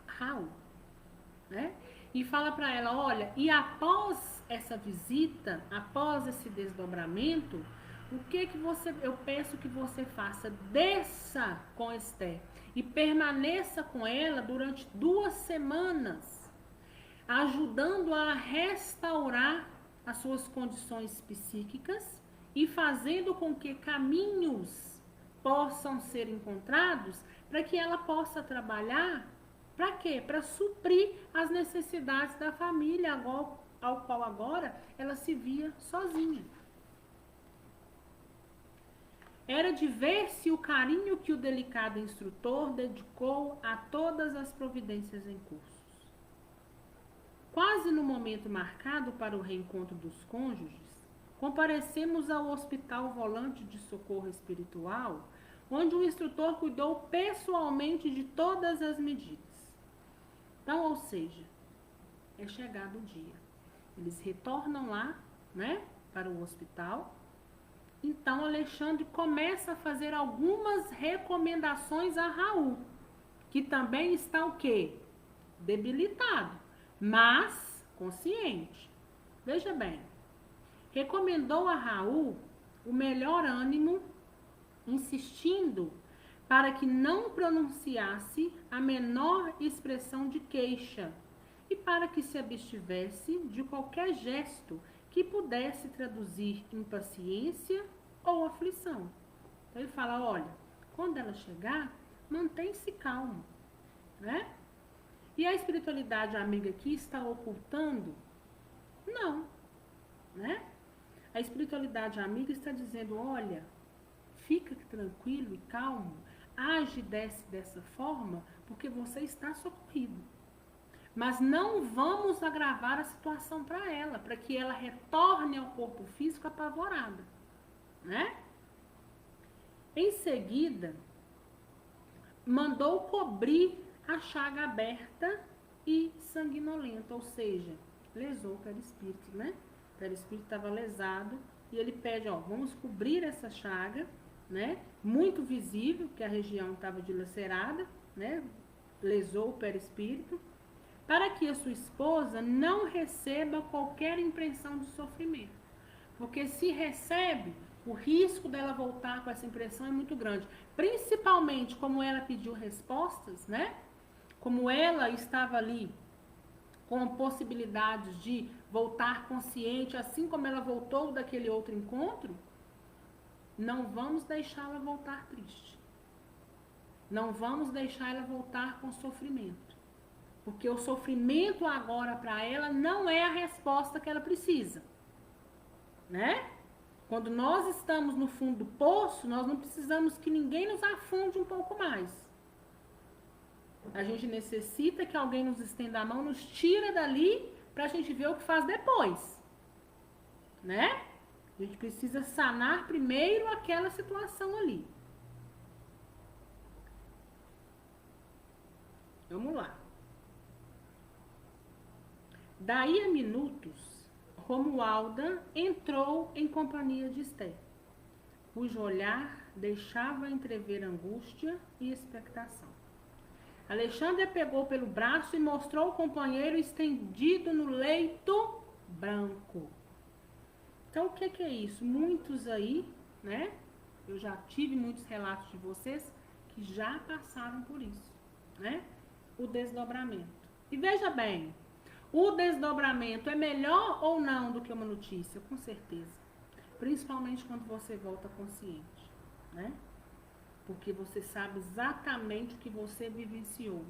Raul, né? E fala para ela, olha, e após essa visita, após esse desdobramento, o que eu peço que você faça? Desça com Esther e permaneça com ela durante 2 semanas, ajudando a restaurar as suas condições psíquicas e fazendo com que caminhos possam ser encontrados para que ela possa trabalhar Para quê? Para suprir as necessidades da família, ao qual agora ela se via sozinha. Era de ver-se o carinho que o delicado instrutor dedicou a todas as providências em cursos. Quase no momento marcado para o reencontro dos cônjuges, comparecemos ao Hospital Volante de Socorro Espiritual, onde o instrutor cuidou pessoalmente de todas as medidas. Então, ou seja, é chegado o dia. Eles retornam lá, né, para o hospital. Então, Alexandre começa a fazer algumas recomendações a Raul, que também está o quê? Debilitado, mas consciente. Veja bem, recomendou a Raul o melhor ânimo, insistindo para que não pronunciasse a menor expressão de queixa e para que se abstivesse de qualquer gesto que pudesse traduzir impaciência ou aflição. Então ele fala, olha, quando ela chegar, mantém-se calmo, né? E a espiritualidade amiga aqui está ocultando? Não, né? A espiritualidade amiga está dizendo, olha, fica tranquilo e calmo, age dessa forma, porque você está socorrido. Mas não vamos agravar a situação para ela, para que ela retorne ao corpo físico apavorada, né? Em seguida, mandou cobrir a chaga aberta e sanguinolenta, ou seja, lesou o perispírito, né? O perispírito estava lesado e ele pede, ó, vamos cobrir essa chaga, né? Muito visível, que a região estava dilacerada, né? Lesou o perispírito, para que a sua esposa não receba qualquer impressão de sofrimento. Porque se recebe, o risco dela voltar com essa impressão é muito grande. Principalmente como ela pediu respostas, né? Como ela estava ali com possibilidades de voltar consciente, assim como ela voltou daquele outro encontro, não vamos deixá-la voltar triste. Não vamos deixar ela voltar com sofrimento. Porque o sofrimento agora para ela não é a resposta que ela precisa, né? Quando nós estamos no fundo do poço, nós não precisamos que ninguém nos afunde um pouco mais. A gente necessita que alguém nos estenda a mão, nos tira dali para a gente ver o que faz depois, né? A gente precisa sanar primeiro aquela situação ali. Vamos lá. Daí a minutos, Romualda entrou em companhia de Esther, cujo olhar deixava entrever angústia e expectação. Alexandre pegou pelo braço e mostrou o companheiro estendido no leito branco. Então, o que é isso? Muitos aí, né? Eu já tive muitos relatos de vocês que já passaram por isso, né? O desdobramento. E veja bem, o desdobramento é melhor ou não do que uma notícia? Com certeza. Principalmente quando você volta consciente, né? Porque você sabe exatamente o que você vivenciou.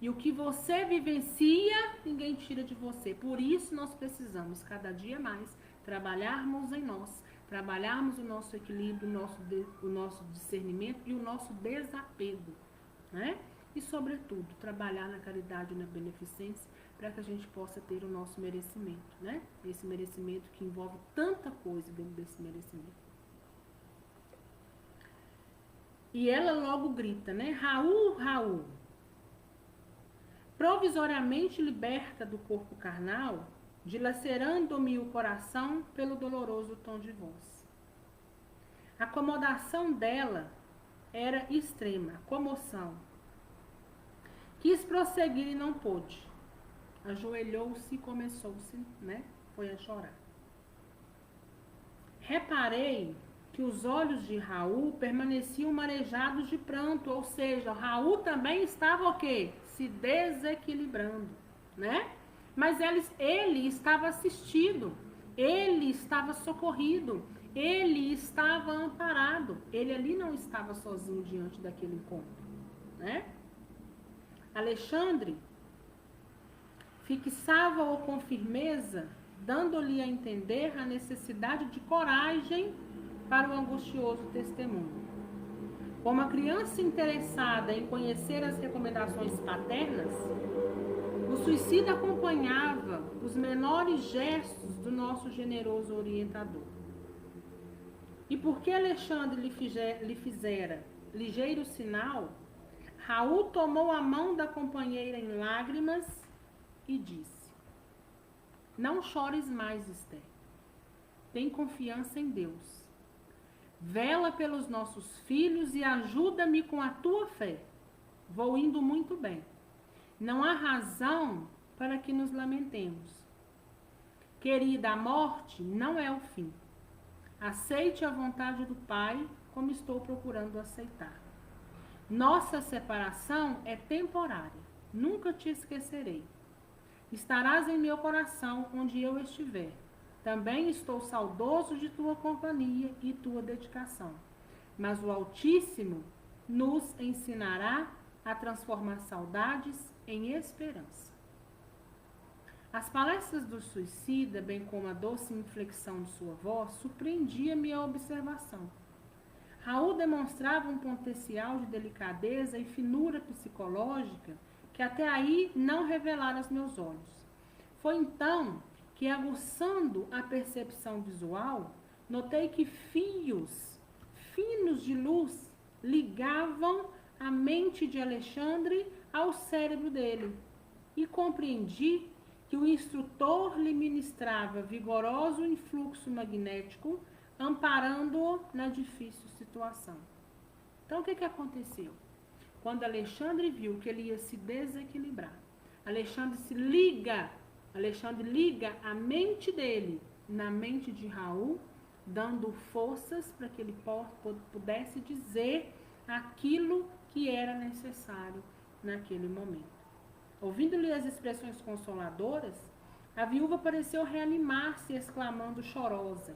E o que você vivencia, ninguém tira de você. Por isso nós precisamos, cada dia mais, trabalharmos em nós. Trabalharmos o nosso equilíbrio, o nosso discernimento e o nosso desapego, né? E, sobretudo, trabalhar na caridade e na beneficência para que a gente possa ter o nosso merecimento, né? Esse merecimento que envolve tanta coisa dentro desse merecimento. E ela logo grita, né? Raul, Raul. Provisoriamente liberta do corpo carnal, dilacerando-me o coração pelo doloroso tom de voz. A acomodação dela era extrema, comoção. Quis prosseguir e não pôde. Ajoelhou-se e começou-se, né? Foi a chorar. Reparei que os olhos de Raul permaneciam marejados de pranto, ou seja, Raul também estava o quê? Se desequilibrando, né? Mas ele estava assistido, ele estava socorrido, ele estava amparado, ele ali não estava sozinho diante daquele encontro, né? Alexandre fixava-o com firmeza, dando-lhe a entender a necessidade de coragem para o angustioso testemunho. Como a criança interessada em conhecer as recomendações paternas, o suicida acompanhava os menores gestos do nosso generoso orientador. E porque Alexandre lhe fizera ligeiro sinal, Raul tomou a mão da companheira em lágrimas e disse: não chores mais, Esther. Tem confiança em Deus. Vela pelos nossos filhos e ajuda-me com a tua fé. Vou indo muito bem. Não há razão para que nos lamentemos. Querida, a morte não é o fim. Aceite a vontade do Pai, como estou procurando aceitar. Nossa separação é temporária. Nunca te esquecerei. Estarás em meu coração onde eu estiver. Também estou saudoso de tua companhia e tua dedicação. Mas o Altíssimo nos ensinará a transformar saudades em esperança. As palestras do suicida, bem como a doce inflexão de sua voz, surpreendia-me a observação. Raul demonstrava um potencial de delicadeza e finura psicológica que até aí não revelara aos meus olhos. Foi então que, aguçando a percepção visual, notei que fios finos de luz ligavam a mente de Alexandre ao cérebro dele, e compreendi que o instrutor lhe ministrava vigoroso influxo magnético, amparando-o na difícil situação. Então, o que aconteceu? Quando Alexandre viu que ele ia se desequilibrar, Alexandre liga a mente dele na mente de Raul, dando forças para que ele pudesse dizer aquilo que era necessário naquele momento. Ouvindo-lhe as expressões consoladoras, a viúva pareceu reanimar-se, exclamando chorosa: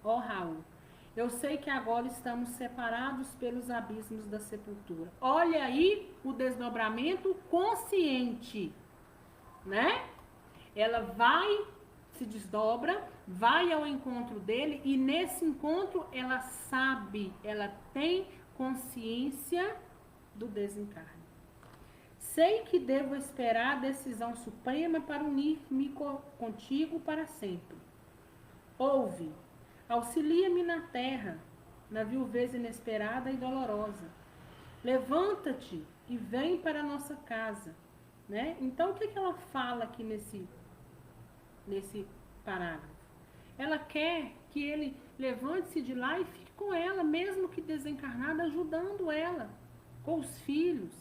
ó Raul, eu sei que agora estamos separados pelos abismos da sepultura. Olha aí o desdobramento consciente, né? Ela vai, se desdobra, vai ao encontro dele, e nesse encontro ela sabe, ela tem consciência do desencarne. Sei que devo esperar a decisão suprema para unir-me contigo para sempre. Ouve, auxilia-me na terra, na viuvez inesperada e dolorosa. Levanta-te e vem para a nossa casa. Né? Então, o que ela fala aqui nesse parágrafo? Ela quer que ele levante-se de lá e fique com ela, mesmo que desencarnada, ajudando ela, com os filhos,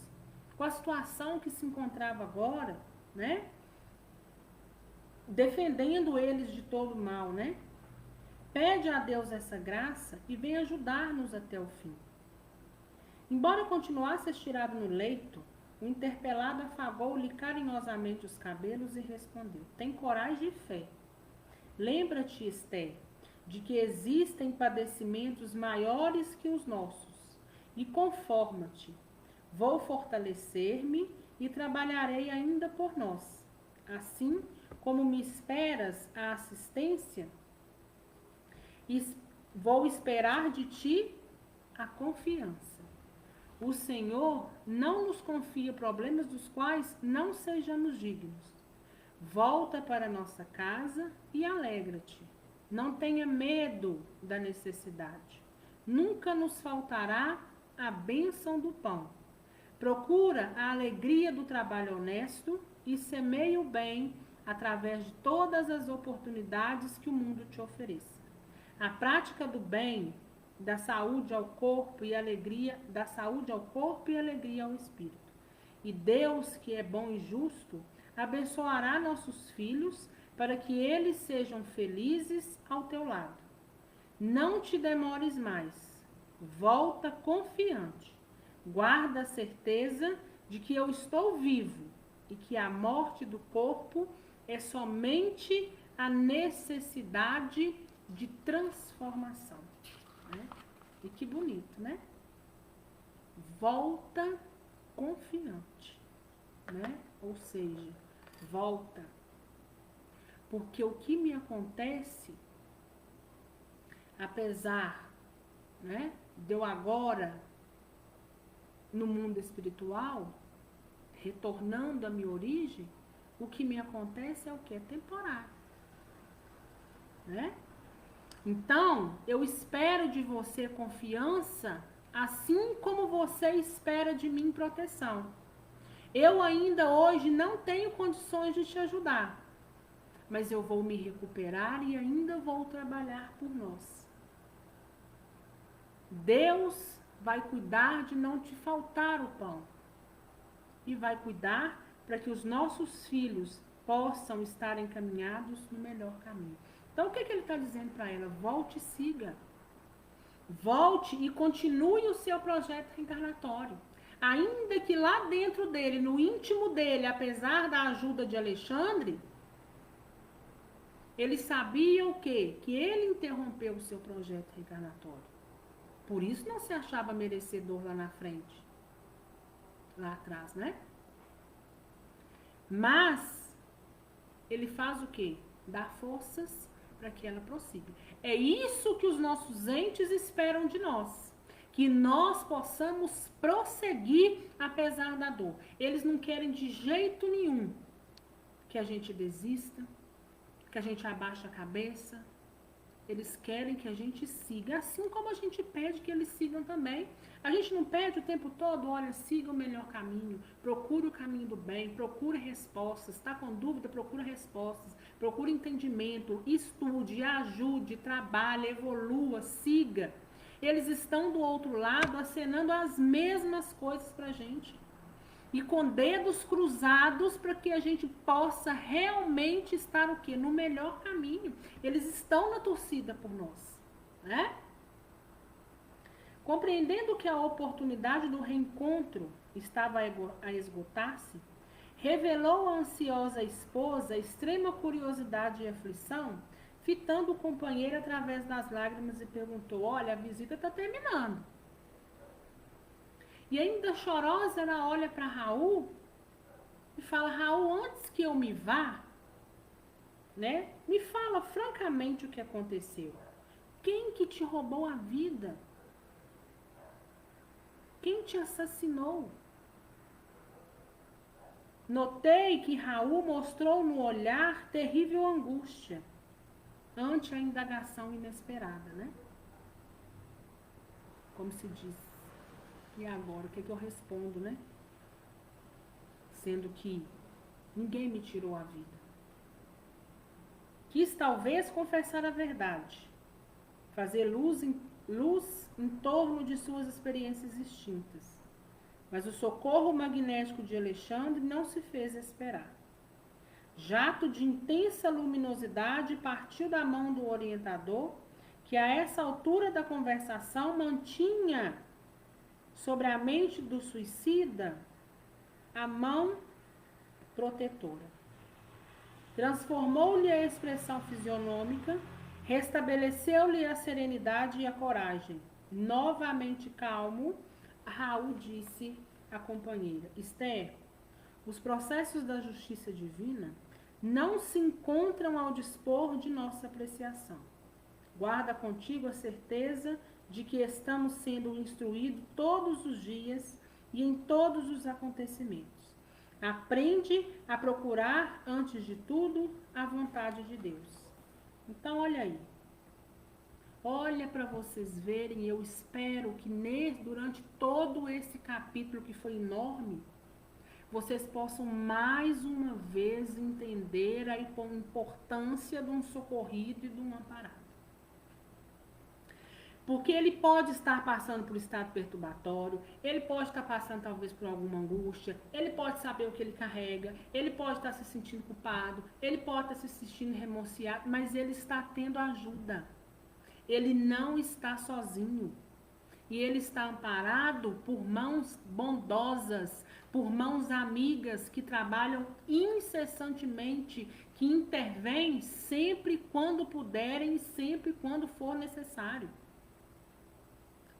com a situação que se encontrava agora, né? Defendendo eles de todo mal, né? Pede a Deus essa graça e vem ajudar-nos até o fim. Embora continuasse estirado no leito, o interpelado afagou-lhe carinhosamente os cabelos e respondeu: tem coragem e fé. Lembra-te, Esther, de que existem padecimentos maiores que os nossos, e conforma-te. Vou fortalecer-me e trabalharei ainda por nós. Assim como me esperas a assistência, vou esperar de ti a confiança. O Senhor não nos confia problemas dos quais não sejamos dignos. Volta para nossa casa e alegra-te. Não tenha medo da necessidade. Nunca nos faltará a bênção do pão. Procura a alegria do trabalho honesto e semeia o bem através de todas as oportunidades que o mundo te ofereça. A prática do bem da saúde ao corpo e alegria ao espírito. E Deus, que é bom e justo, abençoará nossos filhos para que eles sejam felizes ao teu lado. Não te demores mais. Volta confiante. Guarda a certeza de que eu estou vivo e que a morte do corpo é somente a necessidade de transformação. Né? Que bonito, né? Volta confiante. né? Ou seja, volta. Porque o que me acontece, apesar, né, de eu agora, no mundo espiritual, retornando à minha origem, o que me acontece é o que? É temporário. Né? Então, eu espero de você confiança, assim como você espera de mim proteção. Eu ainda hoje não tenho condições de te ajudar, mas eu vou me recuperar e ainda vou trabalhar por nós. Deus vai cuidar de não te faltar o pão e vai cuidar para que os nossos filhos possam estar encaminhados no melhor caminho. Então, o que ele está dizendo para ela? Volte e siga. Volte e continue o seu projeto reencarnatório. Ainda que lá dentro dele, no íntimo dele, apesar da ajuda de Alexandre, ele sabia o quê? Que ele interrompeu o seu projeto reencarnatório. Por isso não se achava merecedor lá na frente. Lá atrás, né? Mas ele faz o quê? Dá forças para que ela prossiga. É isso que os nossos entes esperam de nós. Que nós possamos prosseguir apesar da dor. Eles não querem de jeito nenhum que a gente desista, que a gente abaixe a cabeça. Eles querem que a gente siga, assim como a gente pede que eles sigam também. A gente não pede o tempo todo, olha, siga o melhor caminho, procure o caminho do bem, procure respostas, está com dúvida, procura respostas, procure entendimento, estude, ajude, trabalhe, evolua, siga. Eles estão do outro lado acenando as mesmas coisas para a gente. E com dedos cruzados para que a gente possa realmente estar o quê? No melhor caminho. Eles estão na torcida por nós, né? Compreendendo que a oportunidade do reencontro estava a esgotar-se, revelou à ansiosa esposa extrema curiosidade e aflição, fitando o companheiro através das lágrimas e perguntou, olha, a visita está terminando. E ainda chorosa, ela olha para Raul e fala, Raul, antes que eu me vá, né, me fala francamente o que aconteceu. Quem que te roubou a vida? Quem te assassinou? Notei que Raul mostrou no olhar terrível angústia ante a indagação inesperada, né? Como se diz. E agora, o que eu respondo, né? Sendo que ninguém me tirou a vida. Quis talvez confessar a verdade, fazer luz em torno de suas experiências extintas. Mas o socorro magnético de Alexandre não se fez esperar. Jato de intensa luminosidade partiu da mão do orientador, que a essa altura da conversação mantinha sobre a mente do suicida a mão protetora. Transformou-lhe a expressão fisionômica, restabeleceu-lhe a serenidade e a coragem. Novamente calmo, Raul disse à companheira, Esther, os processos da justiça divina não se encontram ao dispor de nossa apreciação. Guarda contigo a certeza de que estamos sendo instruídos todos os dias e em todos os acontecimentos. Aprende a procurar, antes de tudo, a vontade de Deus. Então, olha aí. Olha para vocês verem, eu espero que durante todo esse capítulo que foi enorme, vocês possam mais uma vez entender a importância de um socorrido e de um amparado. Porque ele pode estar passando por estado perturbatório, ele pode estar passando talvez por alguma angústia, ele pode saber o que ele carrega, ele pode estar se sentindo culpado, ele pode estar se sentindo remonciado, mas ele está tendo ajuda. Ele não está sozinho. E ele está amparado por mãos bondosas, por mãos amigas que trabalham incessantemente, que intervêm sempre quando puderem e sempre quando for necessário.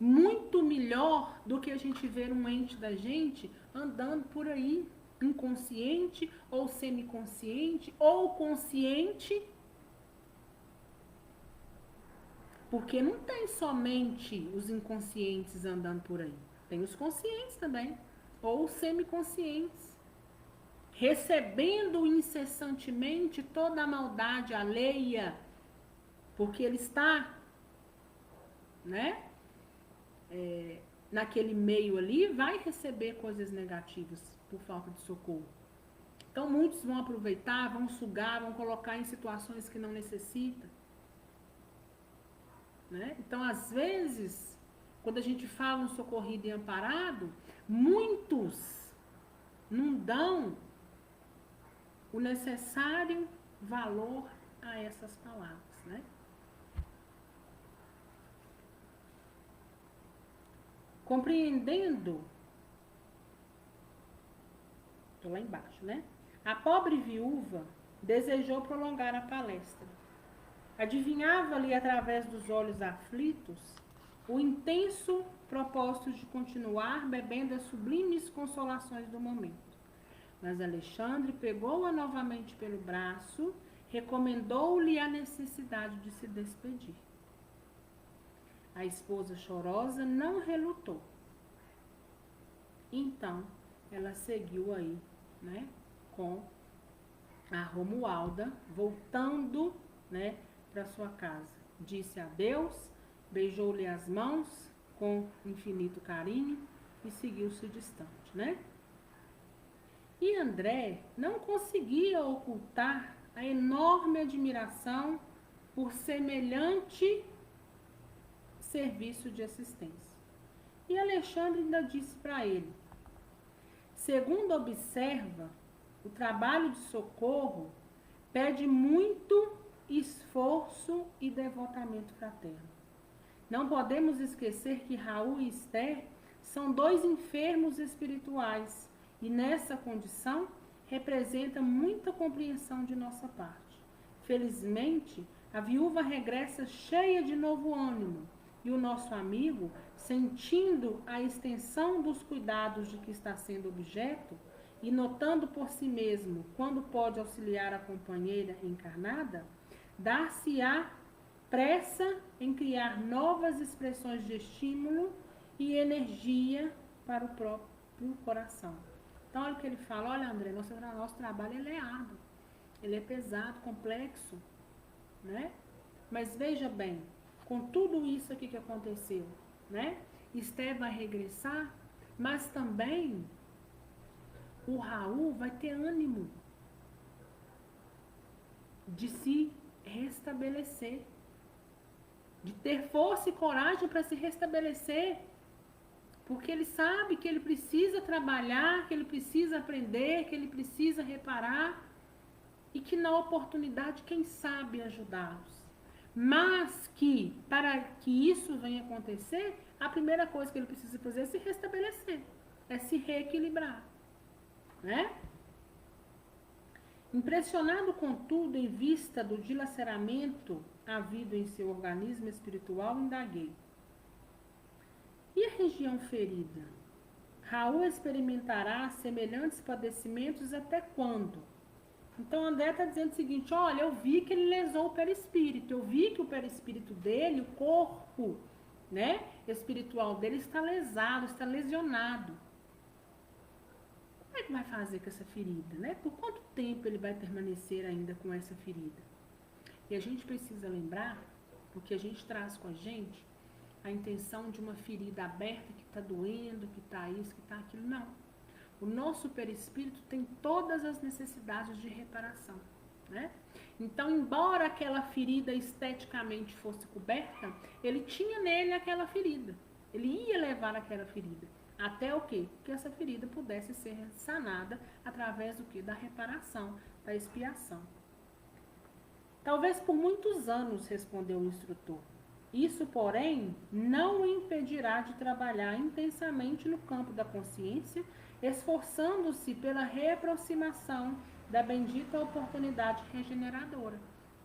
Muito melhor do que a gente ver um ente da gente andando por aí, inconsciente, ou semiconsciente, ou consciente. Porque não tem somente os inconscientes andando por aí. Tem os conscientes também, ou os semiconscientes, recebendo incessantemente toda a maldade alheia, porque ele está, né, naquele meio ali, vai receber coisas negativas por falta de socorro. Então muitos vão aproveitar, vão sugar, vão colocar em situações que não necessitam. Né? Então, às vezes, quando a gente fala um socorrido e amparado, muitos não dão o necessário valor a essas palavras, né? Compreendendo, estou lá embaixo, né? A pobre viúva desejou prolongar a palestra. Adivinhava-lhe através dos olhos aflitos o intenso propósito de continuar bebendo as sublimes consolações do momento. Mas Alexandre pegou-a novamente pelo braço, recomendou-lhe a necessidade de se despedir. A esposa chorosa não relutou. Então, ela seguiu aí, né, com a Romualda, voltando, né, para sua casa. Disse adeus, beijou-lhe as mãos com infinito carinho e seguiu-se distante, né? E André não conseguia ocultar a enorme admiração por semelhante serviço de assistência. E Alexandre ainda disse para ele: segundo observa, o trabalho de socorro pede muito esforço e devotamento fraterno. Não podemos esquecer que Raul e Esther são dois enfermos espirituais e nessa condição representa muita compreensão de nossa parte. Felizmente, a viúva regressa cheia de novo ânimo e o nosso amigo, sentindo a extensão dos cuidados de que está sendo objeto e notando por si mesmo quando pode auxiliar a companheira encarnada, dar-se-á pressa em criar novas expressões de estímulo e energia para o próprio coração. Então, olha o que ele fala: olha, André, nosso trabalho ele é árduo, ele é pesado, complexo, né? Mas veja bem, com tudo isso aqui que aconteceu, né? Esther vai regressar, mas também o Raul vai ter ânimo de se restabelecer, de ter força e coragem para se restabelecer, porque ele sabe que ele precisa trabalhar, que ele precisa aprender, que ele precisa reparar e que na oportunidade, quem sabe, ajudá-los. Mas que, para que isso venha acontecer, a primeira coisa que ele precisa fazer é se restabelecer, é se reequilibrar, né? Impressionado, contudo, em vista do dilaceramento havido em seu organismo espiritual, indaguei: e a região ferida? Raul experimentará semelhantes padecimentos até quando? Então André está dizendo o seguinte: olha, eu vi que ele lesou o perispírito, eu vi que o perispírito dele, o corpo, né, espiritual dele está lesado, está lesionado. Como é que vai fazer com essa ferida, né? Por quanto tempo ele vai permanecer ainda com essa ferida? E a gente precisa lembrar, porque a gente traz com a gente a intenção de uma ferida aberta que está doendo, que está isso, que está aquilo. Não. O nosso perispírito tem todas as necessidades de reparação, né? Então, embora aquela ferida esteticamente fosse coberta, ele tinha nele aquela ferida. Ele ia levar aquela ferida. Até o quê? Que essa ferida pudesse ser sanada através do quê? Da reparação, da expiação. Talvez por muitos anos, respondeu o instrutor. Isso, porém, não o impedirá de trabalhar intensamente no campo da consciência, esforçando-se pela reaproximação da bendita oportunidade regeneradora,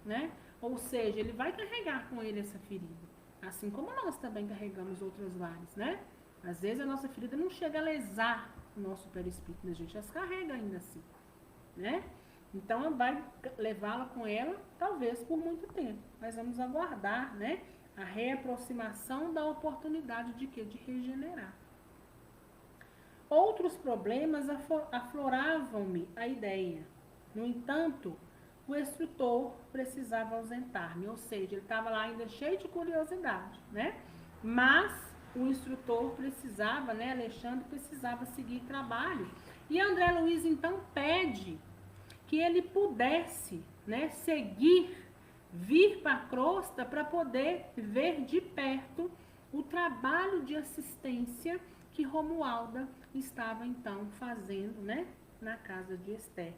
né? Ou seja, ele vai carregar com ele essa ferida, assim como nós também carregamos outras várias, né? Às vezes a nossa ferida não chega a lesar o nosso perispírito, mas a gente as carrega ainda assim, né? Então vai levá-la com ela, talvez por muito tempo. Mas vamos aguardar, né? A reaproximação da oportunidade de quê? De regenerar. Outros problemas afloravam-me a ideia. No entanto, o instrutor precisava ausentar-me, ou seja, ele estava lá ainda cheio de curiosidade, né? Mas o instrutor precisava, né, Alexandre precisava seguir trabalho. E André Luiz então pede que ele pudesse, né, vir para a crosta para poder ver de perto o trabalho de assistência que Romualda estava então fazendo, né, na casa de Esther.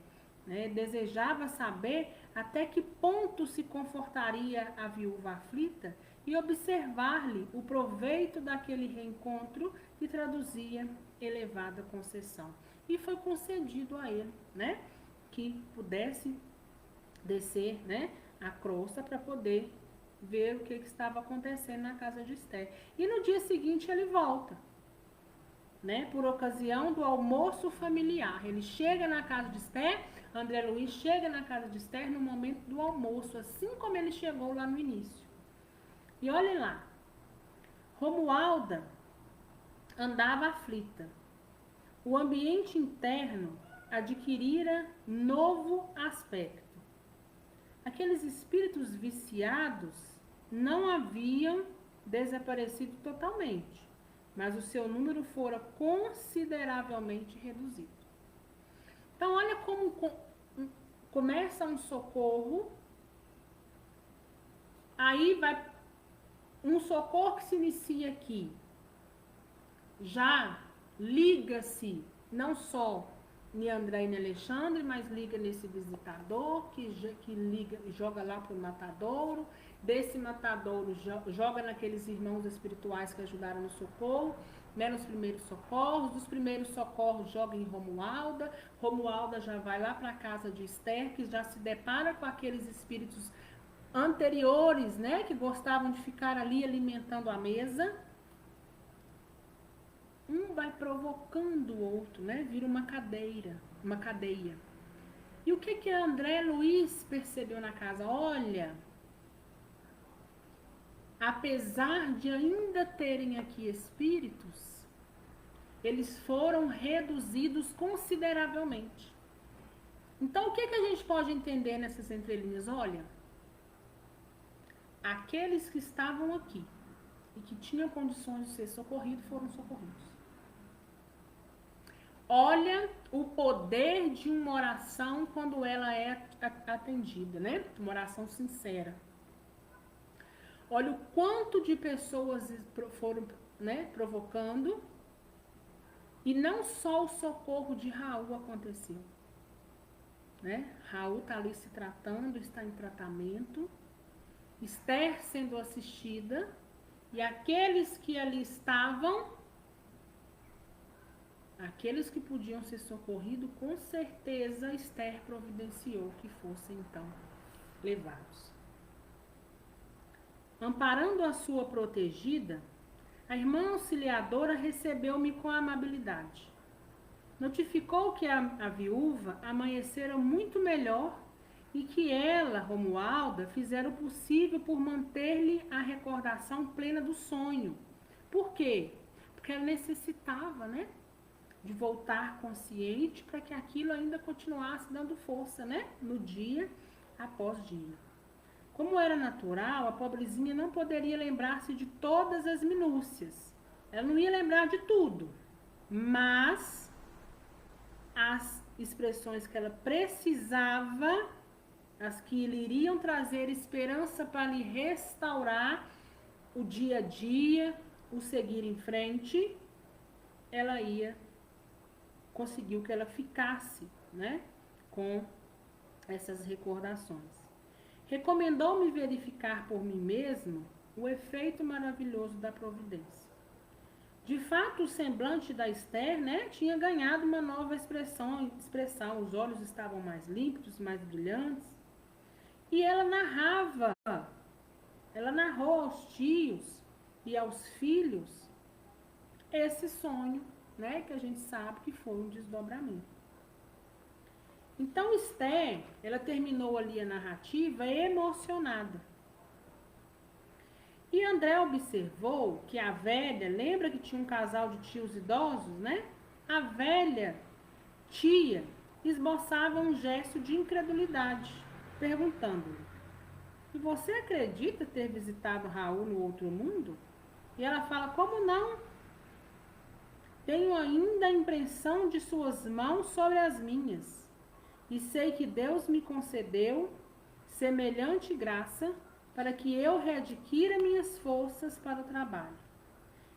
Né? Desejava saber até que ponto se confortaria a viúva aflita e observar-lhe o proveito daquele reencontro que traduzia elevada concessão. E foi concedido a ele, né, que pudesse descer, né, a crosta para poder ver o que estava acontecendo na casa de Esther. E no dia seguinte ele volta, né, por ocasião do almoço familiar. Ele chega na casa de Esther, André Luiz chega na casa de Esther no momento do almoço, assim como ele chegou lá no início. E olhem lá, Romualda andava aflita. O ambiente interno adquirira novo aspecto. Aqueles espíritos viciados não haviam desaparecido totalmente, mas o seu número fora consideravelmente reduzido. Então, olha como começa um socorro, aí vai um socorro que se inicia aqui, já liga-se não só em André e em Alexandre, mas liga nesse visitador, que liga, joga lá para o matadouro, desse matadouro joga naqueles irmãos espirituais que ajudaram no socorro, né, nos primeiros socorros, dos primeiros socorros joga em Romualda, Romualda já vai lá para a casa de Esther, que já se depara com aqueles espíritos anteriores, né, que gostavam de ficar ali alimentando a mesa. Um vai provocando o outro, né? Vira uma cadeia. E o que André Luiz percebeu na casa? Olha, apesar de ainda terem aqui espíritos, eles foram reduzidos consideravelmente. Então, o que a gente pode entender nessas entrelinhas? Olha, aqueles que estavam aqui e que tinham condições de ser socorridos, foram socorridos. Olha o poder de uma oração quando ela é atendida, né? Uma oração sincera. Olha o quanto de pessoas foram, né, provocando. E não só o socorro de Raul aconteceu, né? Raul está ali se tratando, está em tratamento. Esther sendo assistida. E aqueles que ali estavam, aqueles que podiam ser socorridos, com certeza Esther providenciou que fossem então levados. Amparando a sua protegida, a irmã auxiliadora recebeu-me com amabilidade. Notificou que a viúva amanhecera muito melhor e que ela, Romualda, fizera o possível por manter-lhe a recordação plena do sonho. Por quê? Porque ela necessitava, né, de voltar consciente para que aquilo ainda continuasse dando força, né, no dia após dia. Como era natural, a pobrezinha não poderia lembrar-se de todas as minúcias. Ela não ia lembrar de tudo, mas as expressões que ela precisava, as que lhe iriam trazer esperança para lhe restaurar o dia a dia, o seguir em frente, ela conseguiu que ela ficasse, né, com essas recordações. Recomendou-me verificar por mim mesmo o efeito maravilhoso da providência. De fato, o semblante da Esther, né, tinha ganhado uma nova expressão, os olhos estavam mais límpidos, mais brilhantes, e ela narrou aos tios e aos filhos esse sonho, né, que a gente sabe que foi um desdobramento. Então, Esther, ela terminou ali a narrativa emocionada. E André observou que a velha, lembra que tinha um casal de tios idosos, né? A velha tia esboçava um gesto de incredulidade, perguntando-lhe: e você acredita ter visitado Raul no outro mundo? E ela fala: como não? Tenho ainda a impressão de suas mãos sobre as minhas, e sei que Deus me concedeu semelhante graça para que eu readquira minhas forças para o trabalho.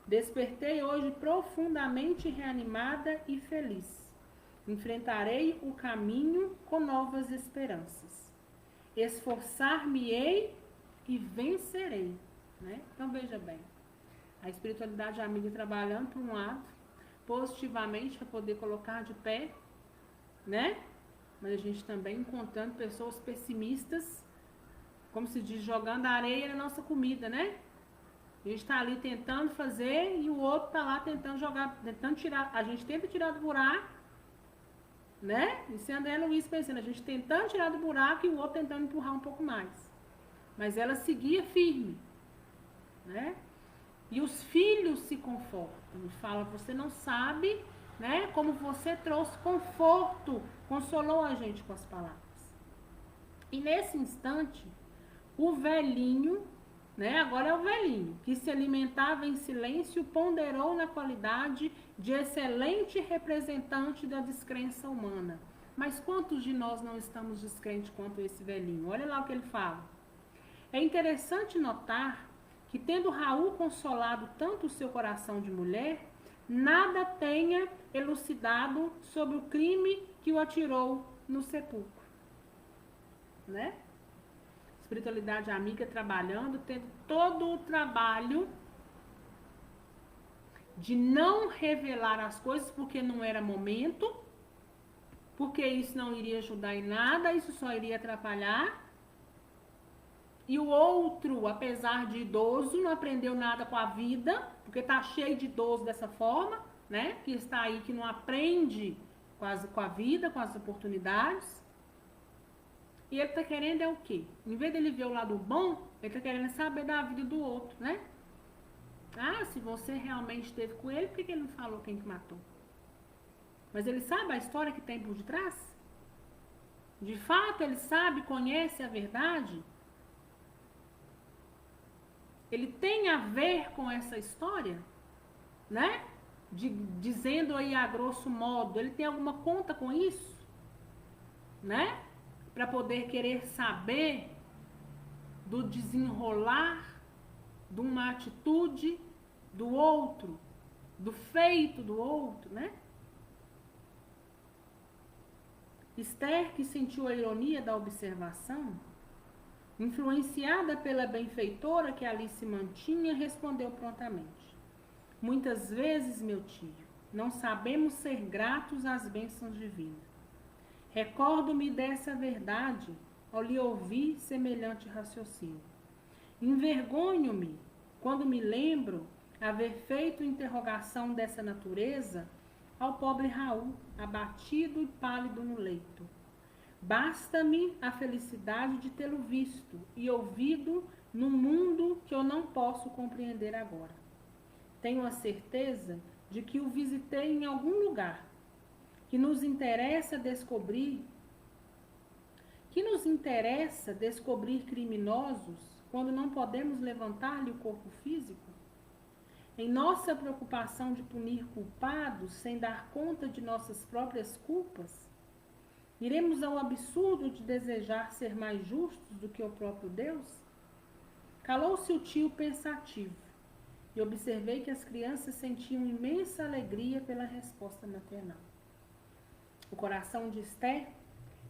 Despertei hoje profundamente reanimada e feliz. Enfrentarei o caminho com novas esperanças. Esforçar-me-ei e vencerei. Né? Então, veja bem, a espiritualidade amiga trabalhando por um lado, positivamente para poder colocar de pé, né? Mas a gente também encontrando pessoas pessimistas, como se diz, jogando areia na nossa comida, né? A gente está ali tentando fazer e o outro está lá tentando jogar, tentando tirar. A gente tenta tirar do buraco, né? Isso é André Luiz pensando, a gente tentando tirar do buraco e o outro tentando empurrar um pouco mais. Mas ela seguia firme, né? E os filhos se confortam. E fala, você não sabe, né? Como você trouxe conforto, consolou a gente com as palavras. E nesse instante, o velhinho, né? Agora é o velhinho, que se alimentava em silêncio, ponderou na qualidade de excelente representante da descrença humana. Mas quantos de nós não estamos descrentes quanto esse velhinho? Olha lá o que ele fala. É interessante notar que, tendo Raul consolado tanto o seu coração de mulher, nada tenha elucidado sobre o crime que o atirou no sepulcro. Né? Espiritualidade amiga trabalhando, tendo todo o trabalho de não revelar as coisas porque não era momento, porque isso não iria ajudar em nada, isso só iria atrapalhar. E o outro, apesar de idoso, não aprendeu nada com a vida, porque tá cheio de idoso dessa forma, né? Que está aí, que não aprende quase com a vida, com as oportunidades. E ele tá querendo é o quê? Em vez dele ver o lado bom, ele tá querendo saber da vida do outro, né? Ah, se você realmente esteve com ele, por que ele não falou quem que matou? Mas ele sabe a história que tem por detrás? De fato, ele sabe, conhece a verdade? Ele tem a ver com essa história, né? Dizendo aí a grosso modo, ele tem alguma conta com isso, né? Para poder querer saber do desenrolar de uma atitude do outro, do feito do outro, né? Esther, que sentiu a ironia da observação, influenciada pela benfeitora que ali se mantinha, respondeu prontamente: muitas vezes, meu tio, não sabemos ser gratos às bênçãos divinas. Recordo-me dessa verdade ao lhe ouvir semelhante raciocínio. Envergonho-me quando me lembro haver feito interrogação dessa natureza ao pobre Raul, abatido e pálido no leito. Basta-me a felicidade de tê-lo visto e ouvido num mundo que eu não posso compreender agora. Tenho a certeza de que o visitei em algum lugar, que nos interessa descobrir criminosos quando não podemos levantar-lhe o corpo físico? Em nossa preocupação de punir culpados sem dar conta de nossas próprias culpas, iremos ao absurdo de desejar ser mais justos do que o próprio Deus? Calou-se o tio pensativo e observei que as crianças sentiam imensa alegria pela resposta maternal. O coração de Esther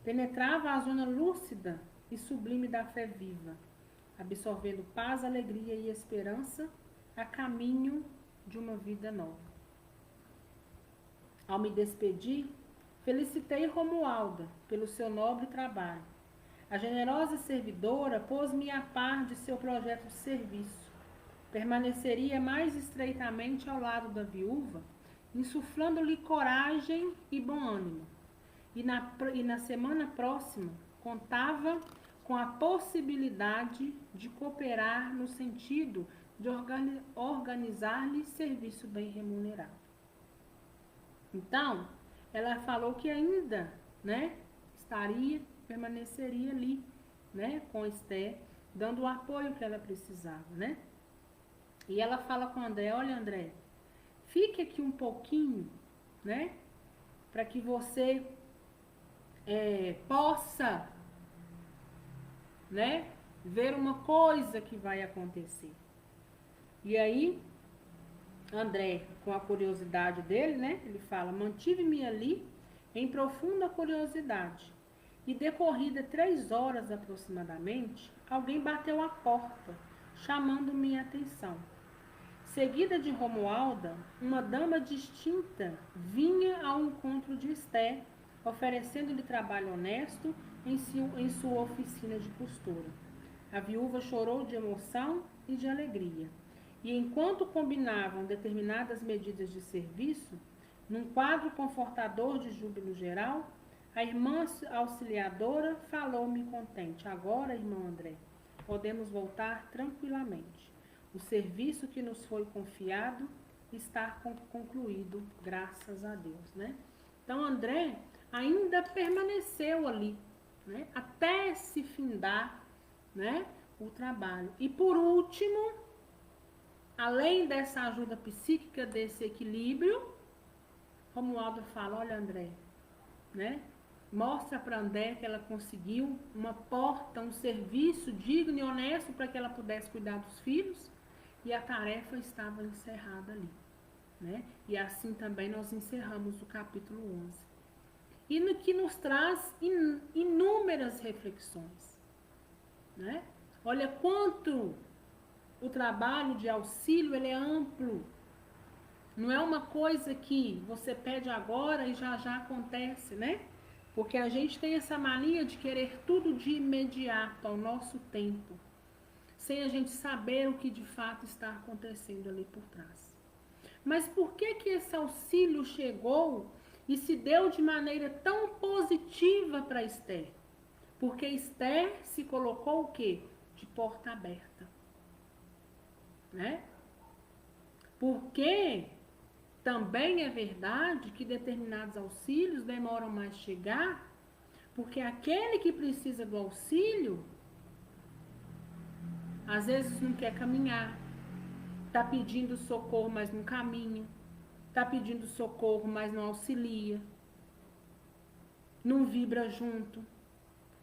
penetrava a zona lúcida e sublime da fé viva, absorvendo paz, alegria e esperança a caminho de uma vida nova. Ao me despedir, felicitei Romualda pelo seu nobre trabalho. A generosa servidora pôs-me a par de seu projeto de serviço. permaneceria mais estreitamente ao lado da viúva, insuflando-lhe coragem e bom ânimo. E na semana próxima, contava com a possibilidade de cooperar no sentido de organizar-lhe serviço bem remunerado. Então, ela falou que ainda, né, permaneceria ali, né, com Esther, dando o apoio que ela precisava, né? E ela fala com André, olha André, fique aqui um pouquinho, né, para que você possa, né, ver uma coisa que vai acontecer. E aí, André, com a curiosidade dele, né, ele fala, mantive-me ali em profunda curiosidade. E decorrida 3 horas aproximadamente, alguém bateu à porta, chamando minha atenção. Seguida de Romualda, uma dama distinta vinha ao encontro de Esther, oferecendo-lhe trabalho honesto em sua oficina de costura. A viúva chorou de emoção e de alegria. E enquanto combinavam determinadas medidas de serviço, num quadro confortador de júbilo geral, a irmã auxiliadora falou-me contente. Agora, irmão André, podemos voltar tranquilamente. O serviço que nos foi confiado está concluído, graças a Deus, né? Então, André ainda permaneceu ali, né? Até se findar, né, o trabalho. E por último, além dessa ajuda psíquica, desse equilíbrio, Romualdo fala, olha André, né? Mostra para André que ela conseguiu uma porta, um serviço digno e honesto para que ela pudesse cuidar dos filhos, e a tarefa estava encerrada ali, né? E assim também nós encerramos o capítulo 11. E no que nos traz inúmeras reflexões, né? Olha quanto o trabalho de auxílio ele é amplo. Não é uma coisa que você pede agora e já acontece, né? Porque a gente tem essa mania de querer tudo de imediato, ao nosso tempo, sem a gente saber o que de fato está acontecendo ali por trás. Mas por que esse auxílio chegou e se deu de maneira tão positiva para Esther? Porque Esther se colocou o quê? De porta aberta, né? Porque também é verdade que determinados auxílios demoram mais a chegar, porque aquele que precisa do auxílio, às vezes não quer caminhar, está pedindo socorro, mas não caminha, está pedindo socorro, mas não auxilia, não vibra junto,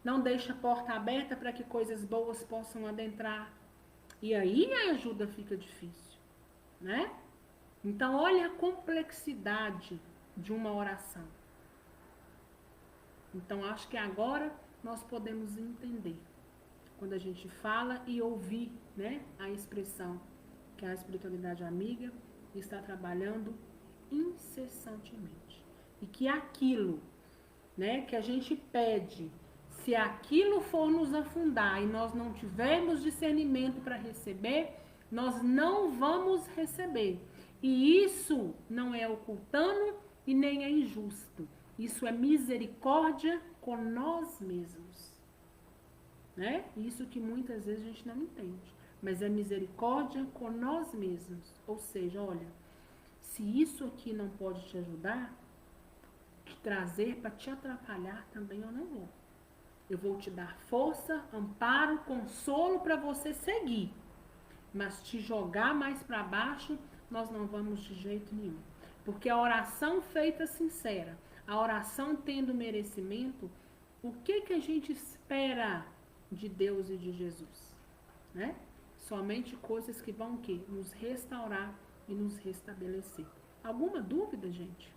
não deixa a porta aberta para que coisas boas possam adentrar. E aí a ajuda fica difícil, né? Então, olha a complexidade de uma oração. Então, acho que agora nós podemos entender, quando a gente fala e ouvir, né, a expressão que a espiritualidade amiga está trabalhando incessantemente. E que aquilo, né, que a gente pede, se aquilo for nos afundar e nós não tivermos discernimento para receber, nós não vamos receber. E isso não é ocultando e nem é injusto. Isso é misericórdia com nós mesmos, né? Isso que muitas vezes a gente não entende. Mas é misericórdia com nós mesmos. Ou seja, olha, se isso aqui não pode te ajudar, te trazer para te atrapalhar, também eu não vou. Eu vou te dar força, amparo, consolo para você seguir. Mas te jogar mais para baixo, nós não vamos de jeito nenhum. Porque a oração feita sincera, a oração tendo merecimento, o que a gente espera de Deus e de Jesus? Né? Somente coisas que vão o quê? Nos restaurar e nos restabelecer. Alguma dúvida, gente?